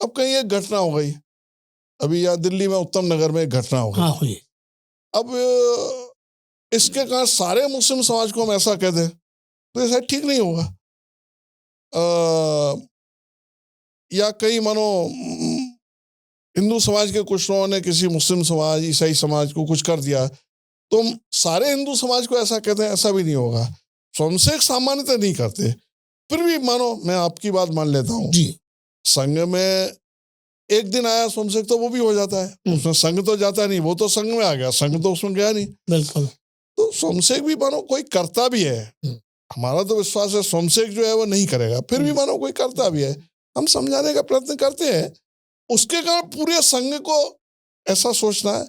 अब कहीं एक घटना हो गई, अभी यहाँ दिल्ली में उत्तम नगर में एक घटना हो गई, अब इसके कारण सारे मुस्लिम समाज को हम ऐसा कह दें तो ये शायद ठीक नहीं होगा। या कई मानो हिंदू समाज के कुछ लोगों ने किसी मुस्लिम समाज, ईसाई समाज को कुछ कर दिया, तो हम सारे हिंदू समाज को ऐसा कहते हैं, ऐसा भी नहीं होगा। स्वयंसेवक सामान्यतः नहीं करते। फिर भी मानो मैं आपकी बात मान लेता हूँ, संघ में एक दिन आया स्वयंसेवक तो वो भी हो जाता है, उसमें संघ तो जाता नहीं, वो तो संघ में आ गया, संघ तो उसमें गया नहीं। बिल्कुल। तो स्वयंसेवक भी मानो कोई करता भी है, हमारा तो विश्वास है स्वयंसेवक जो है वो नहीं करेगा, फिर भी मानो कोई करता भी है, हम समझाने का प्रयत्न करते हैं। उसके कारण पूरे संघ को ऐसा सोचना है,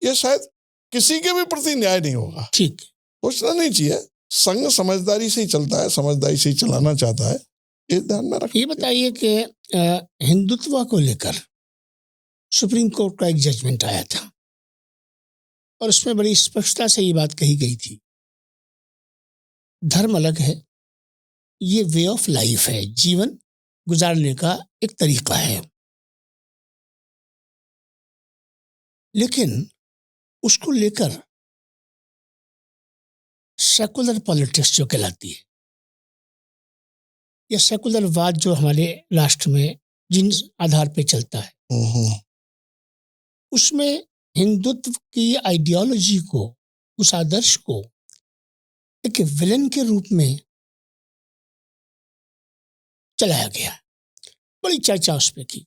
ये शायद किसी के भी प्रति न्याय नहीं होगा। ठीक, सोचना नहीं चाहिए। संघ समझदारी से ही चलता है, समझदारी से ही चलाना चाहता है, ये ध्यान में रखिए। ये बताइए कि हिंदुत्व को लेकर सुप्रीम कोर्ट का एक जजमेंट आया था और उसमें बड़ी स्पष्टता से ये बात कही गई थी, धर्म अलग है, ये वे ऑफ लाइफ है, जीवन गुजारने का एक तरीका है। लेकिन उसको लेकर सेकुलर पॉलिटिक्स जो कहलाती है, या सेकुलरवाद जो हमारे राष्ट्र में जिन आधार पे चलता है, उसमें हिंदुत्व की आइडियोलॉजी को, उस आदर्श को एक विलन के रूप में चलाया गया। बड़ी चर्चा उस पे की।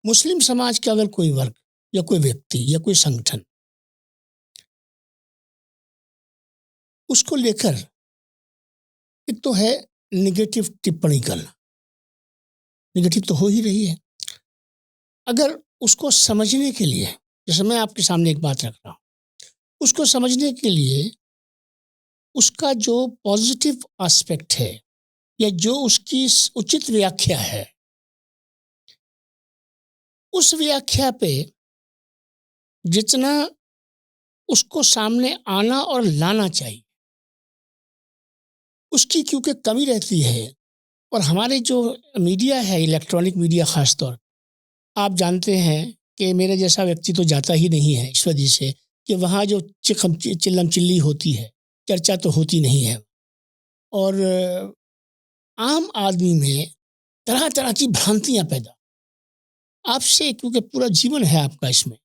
मुस्लिम समाज का अगर कोई वर्ग या कोई व्यक्ति या कोई संगठन उसको लेकर एक तो है निगेटिव टिप्पणी करना, निगेटिव तो हो ही रही है। अगर उसको समझने के लिए, जैसे मैं आपके सामने एक बात रख रहा हूं, उसको समझने के लिए उसका जो पॉजिटिव एस्पेक्ट है या जो उसकी उचित व्याख्या है, उस व्याख्या पे जितना उसको सामने आना और लाना चाहिए, उसकी क्योंकि कमी रहती है। और हमारे जो मीडिया है, इलेक्ट्रॉनिक मीडिया खास तौर, आप जानते हैं कि मेरे जैसा व्यक्ति तो जाता ही नहीं है इस वजह से कि वहाँ जो चिल्लम चिल्ली होती है, चर्चा तो होती नहीं है। और आम आदमी में तरह तरह की भ्रांतियाँ पैदा, आपसे क्योंकि पूरा जीवन है आपका इसमें,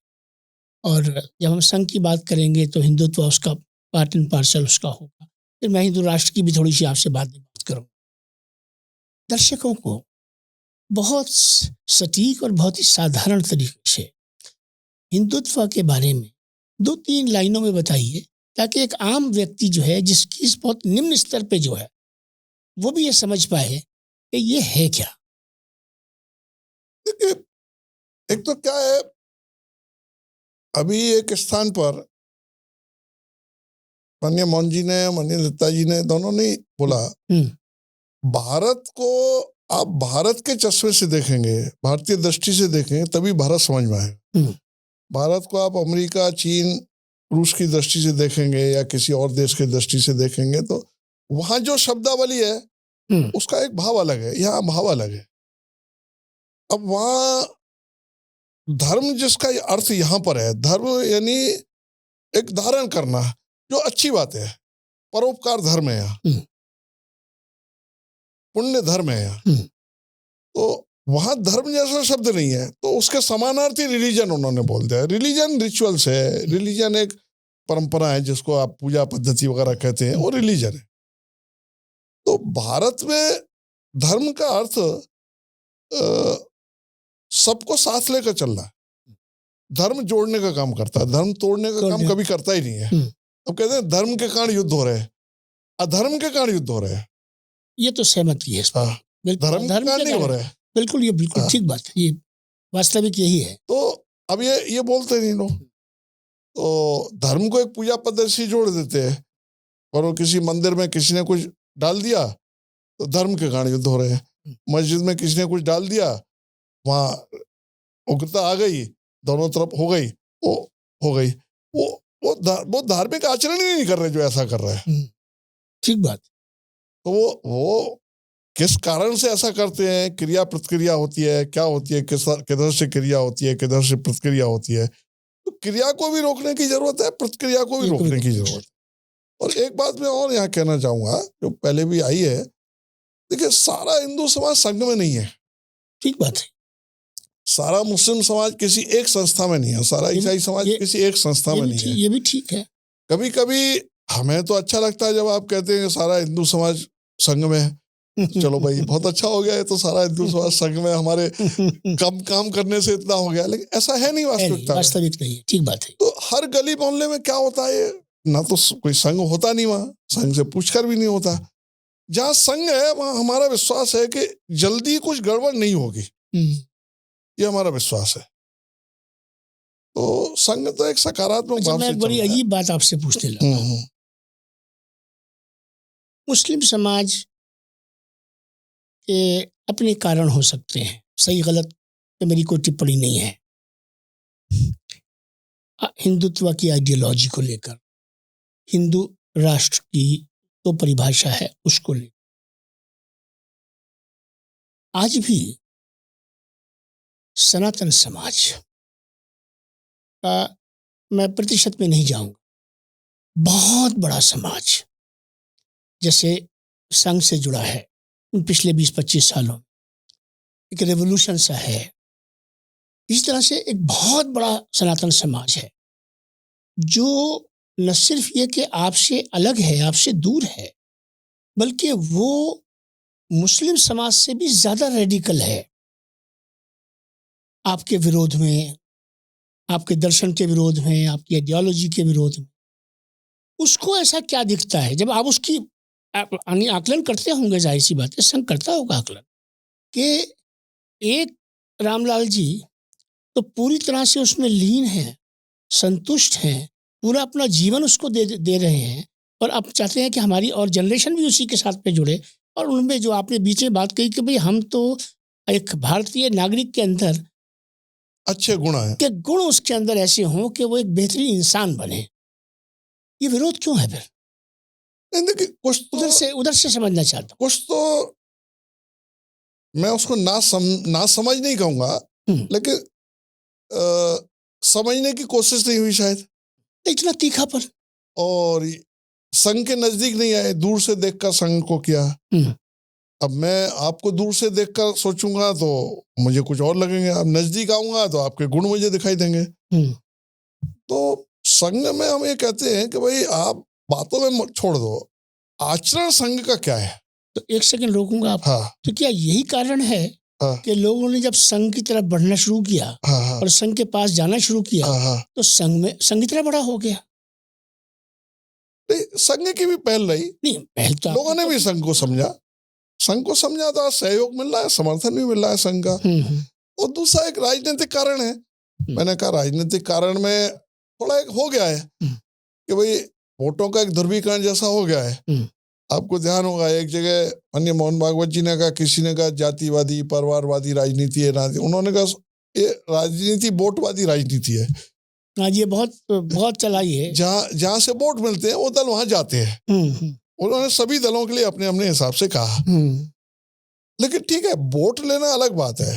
और जब हम संघ की बात करेंगे तो हिंदुत्व उसका पार्ट एंड पार्सल उसका होगा। फिर मैं हिंदू राष्ट्र की भी थोड़ी सी आपसे बात करूँ। दर्शकों को बहुत सटीक और बहुत ही साधारण तरीके से हिंदुत्व के बारे में 2-3 लाइनों में बताइए, ताकि एक आम व्यक्ति जो है, जिसकी इस बहुत निम्न स्तर पे जो है, वो भी ये समझ पाए कि ये है क्या। देखिए, एक तो क्या है, अभी एक स्थान पर माननीय मोहन जी ने, माननीय दत्ता जी ने, दोनों ने बोला भारत को आप भारत के चश्मे से देखेंगे, भारतीय दृष्टि से देखेंगे, तभी भारत समझ में आएगा। भारत को आप अमेरिका, चीन, रूस की दृष्टि से देखेंगे या किसी और देश की दृष्टि से देखेंगे तो वहां जो शब्दावली है उसका एक भाव अलग है, यहाँ भाव अलग है। अब वहां धर्म जिसका अर्थ यहाँ पर है, धर्म यानी एक धारण करना, जो अच्छी बात है, परोपकार धर्म है, यहाँ पुण्य धर्म है यहाँ। तो वहां धर्म जैसा शब्द नहीं है, तो उसके समानार्थी रिलीजन उन्होंने बोल दिया। रिलीजन रिचुअल्स है, रिलीजन एक परंपरा है जिसको आप पूजा पद्धति वगैरह कहते हैं, वो रिलीजन है। तो भारत में धर्म का अर्थ सबको साथ लेकर चलना है। धर्म जोड़ने का काम करता है, धर्म तोड़ने का काम कभी करता ही नहीं है। अब कहते हैं धर्म के कारण युद्ध हो रहे हैं, अधर्म के कारण युद्ध हो रहे हैं। ये तो सहमति है, धर्म के कारण नहीं हो रहे हैं। बिल्कुल, ये बिल्कुल ठीक बात है, ये वास्तविक यही है। तो अब ये बोलते नहीं लोग, तो धर्म को एक पूजा पद्धति से जोड़ देते हैं, और वो किसी मंदिर में किसी ने कुछ डाल दिया तो धर्म के कारण युद्ध हो रहे हैं। मस्जिद में किसी ने कुछ डाल दिया, वहां उग्रता आ गई, दोनों तरफ हो गई, वो हो गई। वो धार्मिक आचरण ही नहीं कर रहे जो ऐसा कर रहे हैं। ठीक बात। तो वो किस कारण से ऐसा करते हैं, क्रिया प्रतिक्रिया होती है, क्या होती है, किधर से क्रिया होती है, किधर से प्रतिक्रिया होती है। तो क्रिया को भी रोकने की जरूरत है, प्रतिक्रिया को भी रोकने की जरूरत है। और एक बात मैं और यहाँ कहना चाहूंगा, जो पहले भी आई है, देखिए सारा हिंदू समाज संघ में नहीं है। ठीक बात है। सारा मुस्लिम समाज किसी एक संस्था में नहीं है, सारा ईसाई समाज किसी एक संस्था में नहीं है। ये भी ठीक है। कभी कभी हमें तो अच्छा लगता है जब आप कहते हैं सारा हिंदू समाज संघ में है। चलो भाई, बहुत अच्छा हो गया है, तो सारा हिंदू समाज संघ में, हमारे कम काम करने से इतना हो गया। लेकिन ऐसा है नहीं, वास्तविक नहीं है। ठीक बात है। तो हर गली मोहल्ले में क्या होता है, ना तो कोई संघ होता नहीं, वहां संघ से पूछकर भी नहीं होता। जहां संघ है वहां हमारा विश्वास है कि जल्दी कुछ गड़बड़ नहीं होगी, ये हमारा विश्वास है। तो संघ तो एक सकारात्मक भाव से। मैं बड़ी अजीब बात आपसे पूछने लगा। मुस्लिम समाज के अपने कारण हो सकते हैं, सही गलत तो मेरी कोई टिप्पणी नहीं है। हिंदुत्व की आइडियोलॉजी को लेकर, हिंदू राष्ट्र की तो परिभाषा है उसको लेकर, आज भी सनातन समाज का मैं प्रतिशत में नहीं जाऊंगा। बहुत बड़ा समाज जैसे संघ से जुड़ा है उन पिछले 20-25 सालों में, एक रेवोल्यूशन सा है। इस तरह से एक बहुत बड़ा सनातन समाज है जो न सिर्फ ये कि आपसे अलग है, आपसे दूर है, बल्कि वो मुस्लिम समाज से भी ज्यादा रेडिकल है। आपके विरोध में, आपके दर्शन के विरोध में, आपकी आइडियोलॉजी के विरोध में। उसको ऐसा क्या दिखता है जब आप उसकी आकलन करते होंगे, जाहिर सी बात है संघ करता होगा आकलन, कि एक रामलाल जी तो पूरी तरह से उसमें लीन हैं, संतुष्ट हैं, पूरा अपना जीवन उसको दे रहे हैं, और अब चाहते हैं कि हमारी और जनरेशन भी उसी के साथ में जुड़े। और उनमें जो आपने बीच में बात कही कि भाई हम तो एक भारतीय नागरिक के अंदर अच्छे गुण है के गुण उसके अंदर ऐसे हों कि वो एक बेहतरीन इंसान बने, ये विरोध क्यों है फिर? नहीं, देखिए कुछ तो उधर से समझना चाहता हूँ। कुछ तो मैं उसको ना समझ नहीं कहूंगा, लेकिन समझने की कोशिश नहीं हुई शायद, इतना तीखापन, और संघ के नजदीक नहीं आए, दूर से देखकर संघ को किया। अब मैं आपको दूर से देखकर सोचूंगा तो मुझे कुछ और लगेंगे, अब नजदीक आऊंगा तो आपके गुण मुझे दिखाई देंगे। तो संघ में हम ये कहते हैं कि भाई आप बातों में छोड़ दो, आचरण संघ का क्या है। तो एक सेकंड रोकूंगा आप। हाँ। तो क्या यही कारण है कि लोगों ने जब संघ की तरफ बढ़ना शुरू किया, और संघ के पास जाना शुरू किया, तो संघ इतना बड़ा हो गया? नहीं, संघ की भी पहल रही, नहीं पहल तो लोगों ने भी संघ को समझा था, सहयोग मिल रहा है, समर्थन भी मिल रहा है संघ का। और दूसरा एक राजनीतिक कारण है। मैंने कहा राजनीतिक कारण में थोड़ा एक हो गया है कि भाई वोटों का एक ध्रुवीकरण जैसा हो गया है। आपको ध्यान होगा एक जगह माननीय मोहन भागवत जी ने कहा, किसी ने कहा जातिवादी परिवारवादी राजनीति है, उन्होंने कहा ये राजनीति वोटवादी राजनीति है। हाँ, ये बहुत चलाई है। जहाँ से वोट मिलते हैं वो दल वहां जाते हैं। उन्होंने सभी दलों के लिए अपने अपने हिसाब से कहा। लेकिन ठीक है, वोट लेना अलग बात है,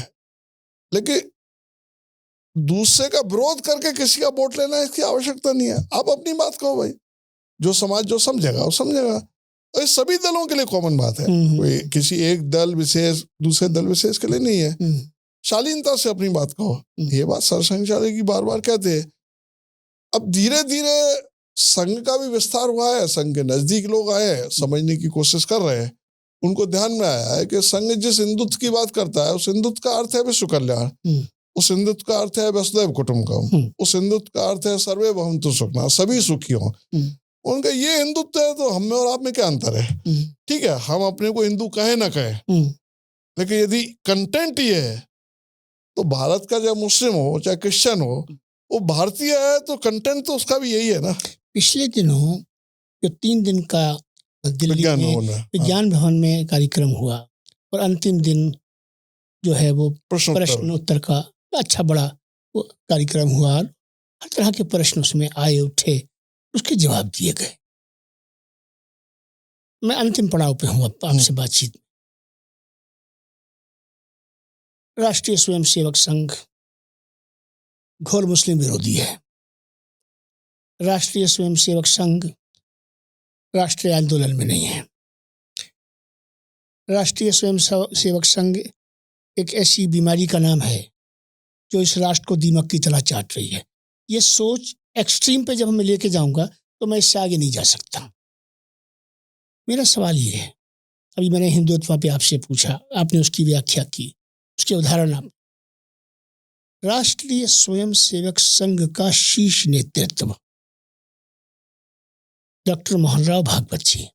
लेकिन दूसरे का विरोध करके किसी का वोट लेना इसकी आवश्यकता नहीं है। आप अपनी बात कहो भाई, जो समाज जो समझेगा वो समझेगा, और ये सभी दलों के लिए कॉमन बात है। कोई किसी एक दल विशेष दूसरे दल विशेष के लिए नहीं है। शालीनता से अपनी बात कहो। ये बात सरसंघ की बार बार कहते हैं। अब धीरे धीरे संघ का भी विस्तार हुआ है, संघ के नजदीक लोग आए हैं, समझने की कोशिश कर रहे हैं। उनको ध्यान में आया है कि संघ जिस हिंदुत्व की बात करता है, उस हिंदुत्व का अर्थ है विश्व कल्याण, उस हिंदुत्व का अर्थ है वसुधैव कुटुंबकम, उस हिंदुत्व का अर्थ है सर्वे भवन्तु सुखिनः, सभी सुखी हों। उनका ये हिंदुत्व है, तो हम में और आप में क्या अंतर है? ठीक है, हम अपने को हिंदू कहे ना कहे, लेकिन यदि कंटेंट ये है तो भारत का चाहे मुस्लिम हो चाहे क्रिश्चियन हो, वो भारतीय है, तो कंटेंट तो उसका भी यही है ना। पिछले दिनों जो 3 दिन का दिल्ली में विज्ञान भवन में कार्यक्रम हुआ, और अंतिम दिन जो है वो प्रश्न उत्तर का अच्छा बड़ा कार्यक्रम हुआ, हर तरह के प्रश्न उसमें आए उठे, उसके जवाब दिए गए। मैं अंतिम पड़ाव पे हूँ आपसे बातचीत। राष्ट्रीय स्वयंसेवक संघ घोर मुस्लिम विरोधी है। राष्ट्रीय स्वयंसेवक संघ राष्ट्रीय आंदोलन में नहीं है। राष्ट्रीय स्वयंसेवक संघ एक ऐसी बीमारी का नाम है जो इस राष्ट्र को दीमक की तरह चाट रही है। ये सोच एक्सट्रीम पे जब मैं लेके जाऊंगा तो मैं इससे आगे नहीं जा सकता। मेरा सवाल ये है, अभी मैंने हिंदुत्व पे आपसे पूछा, आपने उसकी व्याख्या की, उसके उदाहरण आप। राष्ट्रीय स्वयंसेवक संघ का शीर्ष नेतृत्व डॉक्टर मोहनराव भागवत जी,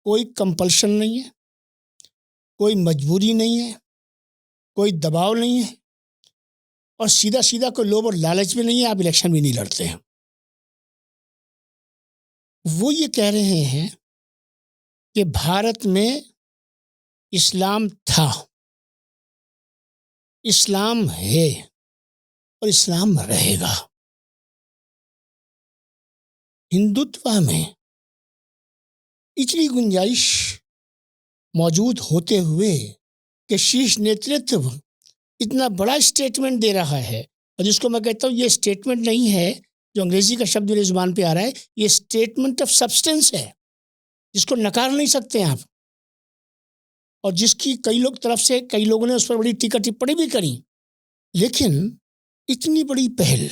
कोई कंपल्शन नहीं है, कोई मजबूरी नहीं है, कोई दबाव नहीं है, और सीधा सीधा कोई लोभ और लालच में नहीं है, आप इलेक्शन भी नहीं लड़ते हैं। वो ये कह रहे हैं कि भारत में इस्लाम था, इस्लाम है और इस्लाम रहेगा। हिंदुत्व में इतनी गुंजाइश मौजूद होते हुए कि शीर्ष नेतृत्व इतना बड़ा स्टेटमेंट दे रहा है और जिसको मैं कहता हूँ ये स्टेटमेंट नहीं है जो अंग्रेजी का शब्द मेरी जुबान पे आ रहा है, ये स्टेटमेंट ऑफ सब्सटेंस है जिसको नकार नहीं सकते आप, और जिसकी कई लोग तरफ से कई लोगों ने उस पर बड़ी टीका टिप्पणी भी करी। लेकिन इतनी बड़ी पहल,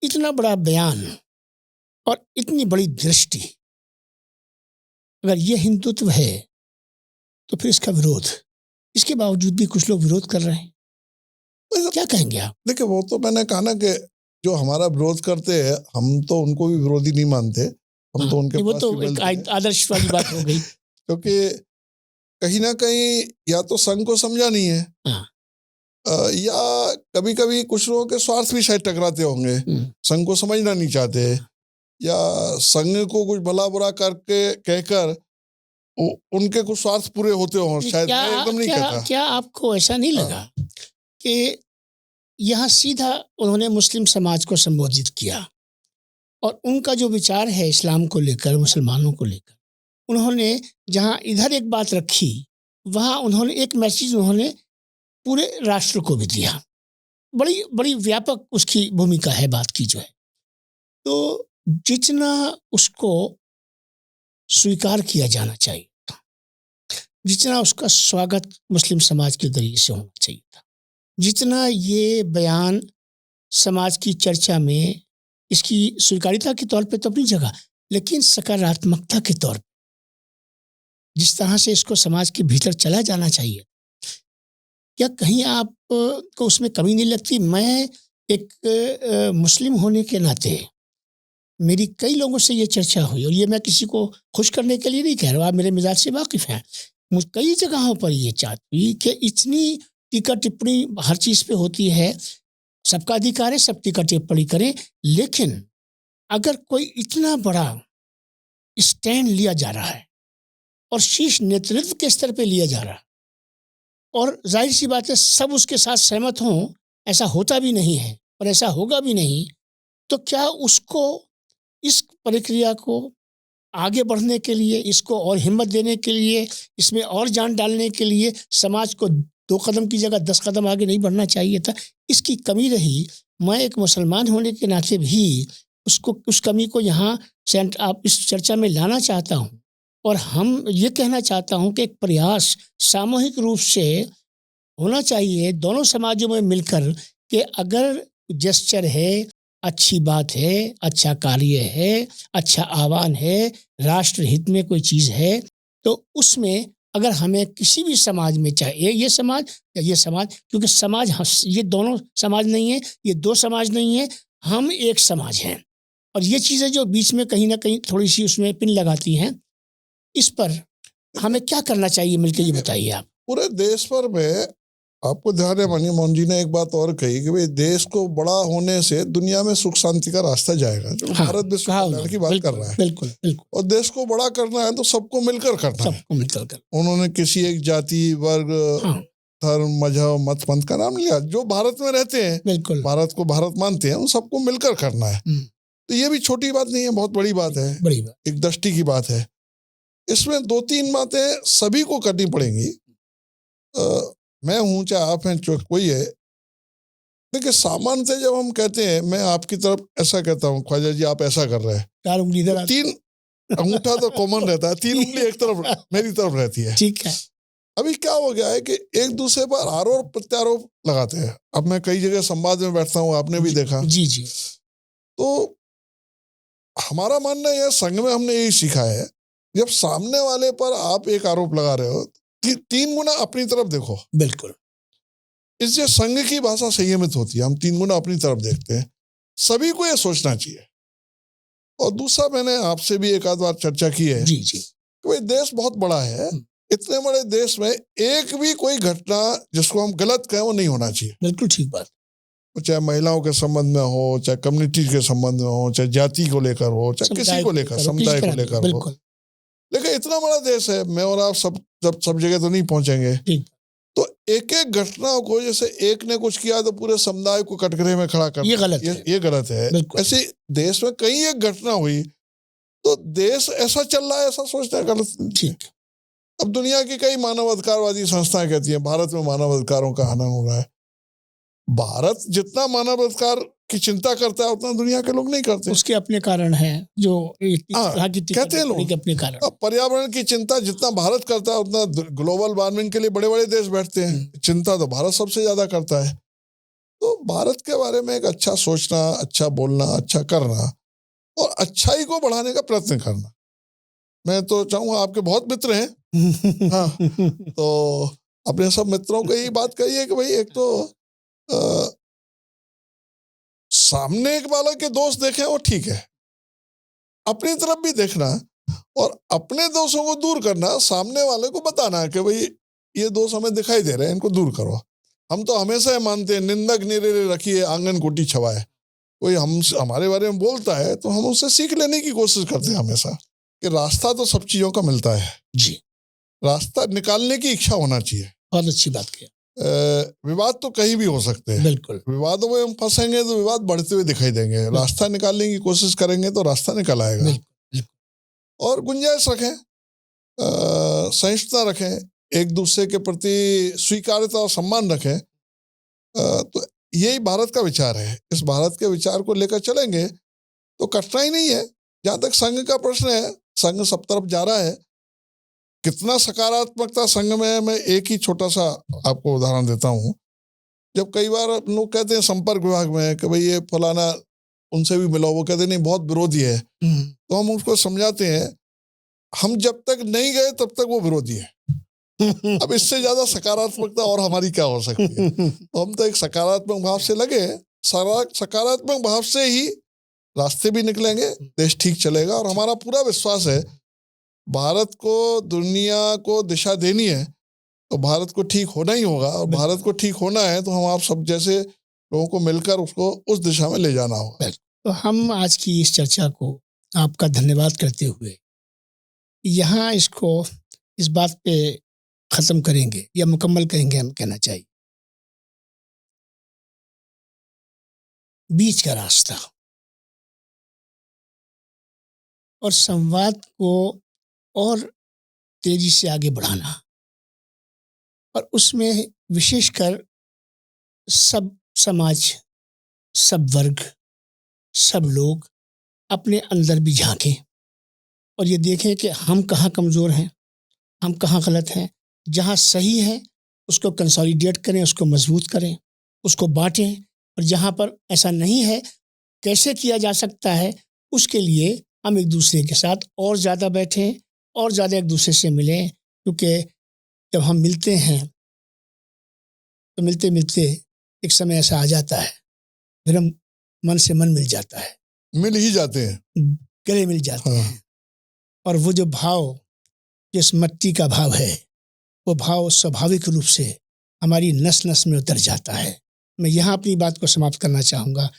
इतना बड़ा बयान और इतनी बड़ी दृष्टि, अगर ये हिंदुत्व है तो फिर इसका विरोध, इसके बावजूद भी कुछ लोग विरोध कर रहे हैं, क्या कहेंगे आप? देखिए, वो तो मैंने कहा ना कि जो हमारा विरोध करते हैं हम तो उनको भी विरोधी नहीं मानते, हम तो उनके वो पास तो भी एक मिलते हैं। आदर्श वाली बात हो गई। क्योंकि कहीं ना कहीं या तो संघ को समझा नहीं है, हाँ। या कभी कभी कुछ लोगों के स्वार्थ भी शायद टकराते होंगे, संघ को समझना नहीं चाहते, या संघ को कुछ भला बुरा करके कहकर उनके कुछ स्वार्थ पूरे होते हों, शायद। मैं एकदम नहीं कहता। क्या आपको ऐसा नहीं लगा कि यहाँ सीधा उन्होंने मुस्लिम समाज को संबोधित किया और उनका जो विचार है इस्लाम को लेकर, मुसलमानों को लेकर, उन्होंने जहाँ इधर एक बात रखी वहाँ उन्होंने एक मैसेज उन्होंने पूरे राष्ट्र को भी दिया। बड़ी बड़ी व्यापक उसकी भूमिका है बात की जो है। तो जितना उसको स्वीकार किया जाना चाहिए था, जितना उसका स्वागत मुस्लिम समाज के जरिए से होना चाहिए था, जितना ये बयान समाज की चर्चा में इसकी स्वीकार्यता के तौर पे तो अपनी जगह, लेकिन सकारात्मकता के तौर पे जिस तरह से इसको समाज के भीतर चला जाना चाहिए, क्या कहीं आप को उसमें कमी नहीं लगती? मैं एक मुस्लिम होने के नाते मेरी कई लोगों से ये चर्चा हुई, और ये मैं किसी को खुश करने के लिए नहीं कह रहा हूँ, आप मेरे मिजाज से वाकिफ़ हैं। मुझे कई जगहों पर ये चाहत हुई कि इतनी टीका टिप्पणी हर चीज़ पे होती है, सबका अधिकार है सब टीका टिप्पणी करें, लेकिन अगर कोई इतना बड़ा स्टैंड लिया जा रहा है और शीर्ष नेतृत्व के स्तर पे लिया जा रहा है, और जाहिर सी बात है सब उसके साथ सहमत हों, ऐसा होता भी नहीं है और ऐसा होगा भी नहीं, तो क्या उसको इस प्रक्रिया को आगे बढ़ने के लिए, इसको और हिम्मत देने के लिए, इसमें और जान डालने के लिए समाज को 2 कदम की जगह 10 कदम आगे नहीं बढ़ना चाहिए था? इसकी कमी रही। मैं एक मुसलमान होने के नाते भी उसको, उस कमी को यहाँ से आप इस चर्चा में लाना चाहता हूँ, और हम ये कहना चाहता हूँ कि एक प्रयास सामूहिक रूप से होना चाहिए दोनों समाजों में मिलकर, कि अगर जेस्चर है, अच्छी बात है, अच्छा कार्य है, अच्छा आह्वान है, राष्ट्र हित में कोई चीज़ है, तो उसमें अगर हमें किसी भी समाज में, चाहे ये समाज या ये समाज, क्योंकि समाज ये दोनों समाज नहीं है, ये 2 समाज नहीं है, हम एक समाज हैं, और ये चीज़ें जो बीच में कहीं ना कहीं थोड़ी सी उसमें पिन लगाती हैं, इस पर हमें क्या करना चाहिए मिलकर, ये बताइए आप। पूरे देश पर में आपको ध्यान है, मनी मोहन जी ने एक बात और कही कि भाई देश को बड़ा होने से दुनिया में सुख शांति का रास्ता जाएगा, जो भारत विश्व कल्याण की बात कर रहा है। बिल्कुल बिल्कुल। और देश को बड़ा करना है तो सबको मिलकर करना है, सबको मिलकर कर। उन्होंने किसी एक जाति, वर्ग, धर्म, मजहब, मत पंथ का नाम लिया। जो भारत में रहते हैं, बिल्कुल, भारत को भारत मानते हैं, उन सबको मिलकर करना है। तो ये भी छोटी बात नहीं है, बहुत बड़ी बात है, बड़ी बात, एक दृष्टि की बात है। इसमें 2-3 बातें सभी को करनी पड़ेंगी। मैं हूं, चाहे आप हैं, जो कोई है। देखिए, सामान्यतः जब हम कहते हैं, मैं आपकी तरफ ऐसा कहता हूँ, ख्वाजा जी आप ऐसा कर रहे हैं, 4 उंगली इधर, 3 अंगूठा तो कॉमन रहता है, 3 उंगली एक तरफ मेरी तरफ रहती है। ठीक है। अभी क्या हो गया है कि एक दूसरे पर आरोप प्रत्यारोप लगाते हैं। अब मैं कई जगह संवाद में बैठता हूँ, आपने भी देखा। जी जी। तो हमारा मानना यह, संघ में हमने यही सीखा है, जब सामने वाले पर आप एक आरोप लगा रहे हो, 3 गुना अपनी तरफ देखो। बिल्कुल। इससे संघ की भाषा संयमित होती है, हम 3 गुना अपनी तरफ देखते हैं। सभी को यह सोचना चाहिए। और दूसरा, मैंने आपसे भी एक आध बार चर्चा की है, जी जी, कि भाई देश बहुत बड़ा है, इतने बड़े देश में एक भी कोई घटना जिसको हम गलत कहें वो नहीं होना चाहिए। बिल्कुल ठीक बात। चाहे महिलाओं के संबंध में हो, चाहे कम्युनिटी के संबंध में हो, चाहे जाति को लेकर हो, चाहे किसी को लेकर, समुदाय को लेकर हो। लेकिन इतना बड़ा देश है, मैं और आप सब जगह तो नहीं पहुंचेंगे। तो एक एक घटना को, जैसे एक ने कुछ किया तो पूरे समुदाय को कटघरे में खड़ा कर, ये गलत है, ये गलत है। ऐसे देश में कई एक घटना हुई तो देश ऐसा चल रहा है, ऐसा सोचना गलत। ठीक। अब दुनिया की कई मानवाधिकारवादी संस्थाएं कहती हैं भारत में मानवाधिकारों का हनन हो रहा है। भारत जितना मानवाधिकार की चिंता करता है उतना दुनिया के लोग नहीं करते। उसके अपने कारण हैं जो कहते हैं लोग अपने कारण। अब पर्यावरण की चिंता जितना भारत करता है उतना ग्लोबल वार्मिंग के लिए बड़े बड़े देश बैठते हैं। चिंता तो भारत सबसे ज्यादा करता है। तो भारत के बारे में एक अच्छा सोचना, अच्छा बोलना, अच्छा करना और अच्छाई को बढ़ाने का प्रयत्न करना। मैं तो चाहूंगा, आपके बहुत मित्र हैं, हाँ, तो अपने सब मित्रों को यही बात कहिए कि भाई एक तो सामने एक वाले के दोष देखें वो ठीक है, अपनी तरफ भी देखना और अपने दोषों को दूर करना, सामने वाले को बताना कि भाई ये दोष हमें दिखाई दे रहे हैं, इनको दूर करो। हम तो हमेशा ही मानते हैं निंदक निरे रखिए आंगन कोटी छवाए। कोई हमारे बारे में बोलता है तो हम उससे सीख लेने की कोशिश करते हैं हमेशा कि रास्ता तो सब चीजों का मिलता है जी, रास्ता निकालने की इच्छा होना चाहिए। बहुत अच्छी बात किया। विवाद तो कहीं भी हो सकते हैं, बिल्कुल। विवादों में हम फंसेंगे तो विवाद बढ़ते हुए दिखाई देंगे। रास्ता निकालने की कोशिश करेंगे तो रास्ता निकल आएगा। और गुंजाइश रखें, सहिष्णुता रखें, एक दूसरे के प्रति स्वीकार्यता और सम्मान रखें। तो यही भारत का विचार है। इस भारत के विचार को लेकर चलेंगे तो कठिनाई नहीं है। जहां तक संघ का प्रश्न है, संघ सब तरफ जा रहा है। कितना सकारात्मकता संघ में है, मैं एक ही छोटा सा आपको उदाहरण देता हूं। जब कई बार लोग कहते हैं संपर्क विभाग में कि भाई ये फलाना उनसे भी मिलो, वो कहते नहीं बहुत विरोधी है, तो हम उसको समझाते हैं हम जब तक नहीं गए तब तक वो विरोधी है। अब इससे ज्यादा सकारात्मकता और हमारी क्या हो सकती है। तो हम तो एक सकारात्मक भाव से लगे, सकारात्मक भाव से ही रास्ते भी निकलेंगे, देश ठीक चलेगा। और हमारा पूरा विश्वास है भारत को दुनिया को दिशा देनी है तो भारत को ठीक होना ही होगा। और भारत को ठीक होना है तो हम आप सब जैसे लोगों को मिलकर उसको उस दिशा में ले जाना होगा। तो हम आज की इस चर्चा को आपका धन्यवाद करते हुए यहाँ इसको इस बात पे खत्म करेंगे या मुकम्मल करेंगे। हम कहना चाहिए बीच का रास्ता और संवाद को और तेजी से आगे बढ़ाना, और उसमें विशेषकर सब समाज, सब वर्ग, सब लोग अपने अंदर भी झांकें और ये देखें कि हम कहाँ कमज़ोर हैं, हम कहाँ गलत हैं। जहाँ सही है उसको कंसोलिडेट करें, उसको मजबूत करें, उसको बांटें। और जहाँ पर ऐसा नहीं है, कैसे किया जा सकता है, उसके लिए हम एक दूसरे के साथ और ज़्यादा बैठें और ज़्यादा एक दूसरे से मिलें। क्योंकि जब हम मिलते हैं तो मिलते मिलते एक समय ऐसा आ जाता है फिर हम मन से मन मिल जाता है, मिल ही जाते हैं, गले मिल जाते हैं। और वो जो भाव, जिस मट्टी का भाव है, वो भाव स्वाभाविक रूप से हमारी नस नस में उतर जाता है। मैं यहाँ अपनी बात को समाप्त करना चाहूँगा।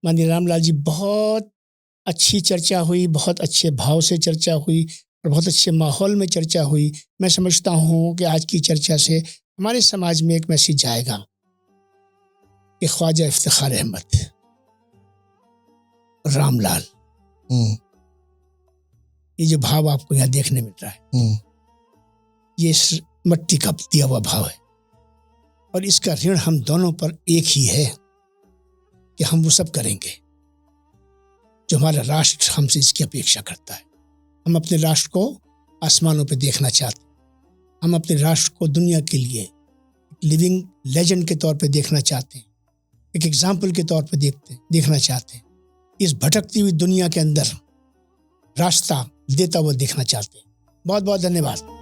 माननीय रामलाल जी, बहुत अच्छी चर्चा हुई, बहुत अच्छे भाव से चर्चा हुई और बहुत अच्छे माहौल में चर्चा हुई। मैं समझता हूँ कि आज की चर्चा से हमारे समाज में एक मैसेज जाएगा कि ख्वाजा इफ्तिखार अहमद, रामलाल, ये जो भाव आपको यहाँ देखने मिल रहा है, ये इस मट्टी का दिया हुआ भाव है और इसका ऋण हम दोनों पर एक ही है कि हम वो सब करेंगे जो हमारा राष्ट्र हमसे इसकी अपेक्षा करता है। हम अपने राष्ट्र को आसमानों पे देखना चाहते हैं। हम अपने राष्ट्र को दुनिया के लिए लिविंग लेजेंड के तौर पे देखना चाहते हैं, एक एग्जाम्पल के तौर पे देखना चाहते हैं। इस भटकती हुई दुनिया के अंदर रास्ता देता हुआ देखना चाहते हैं। बहुत बहुत धन्यवाद।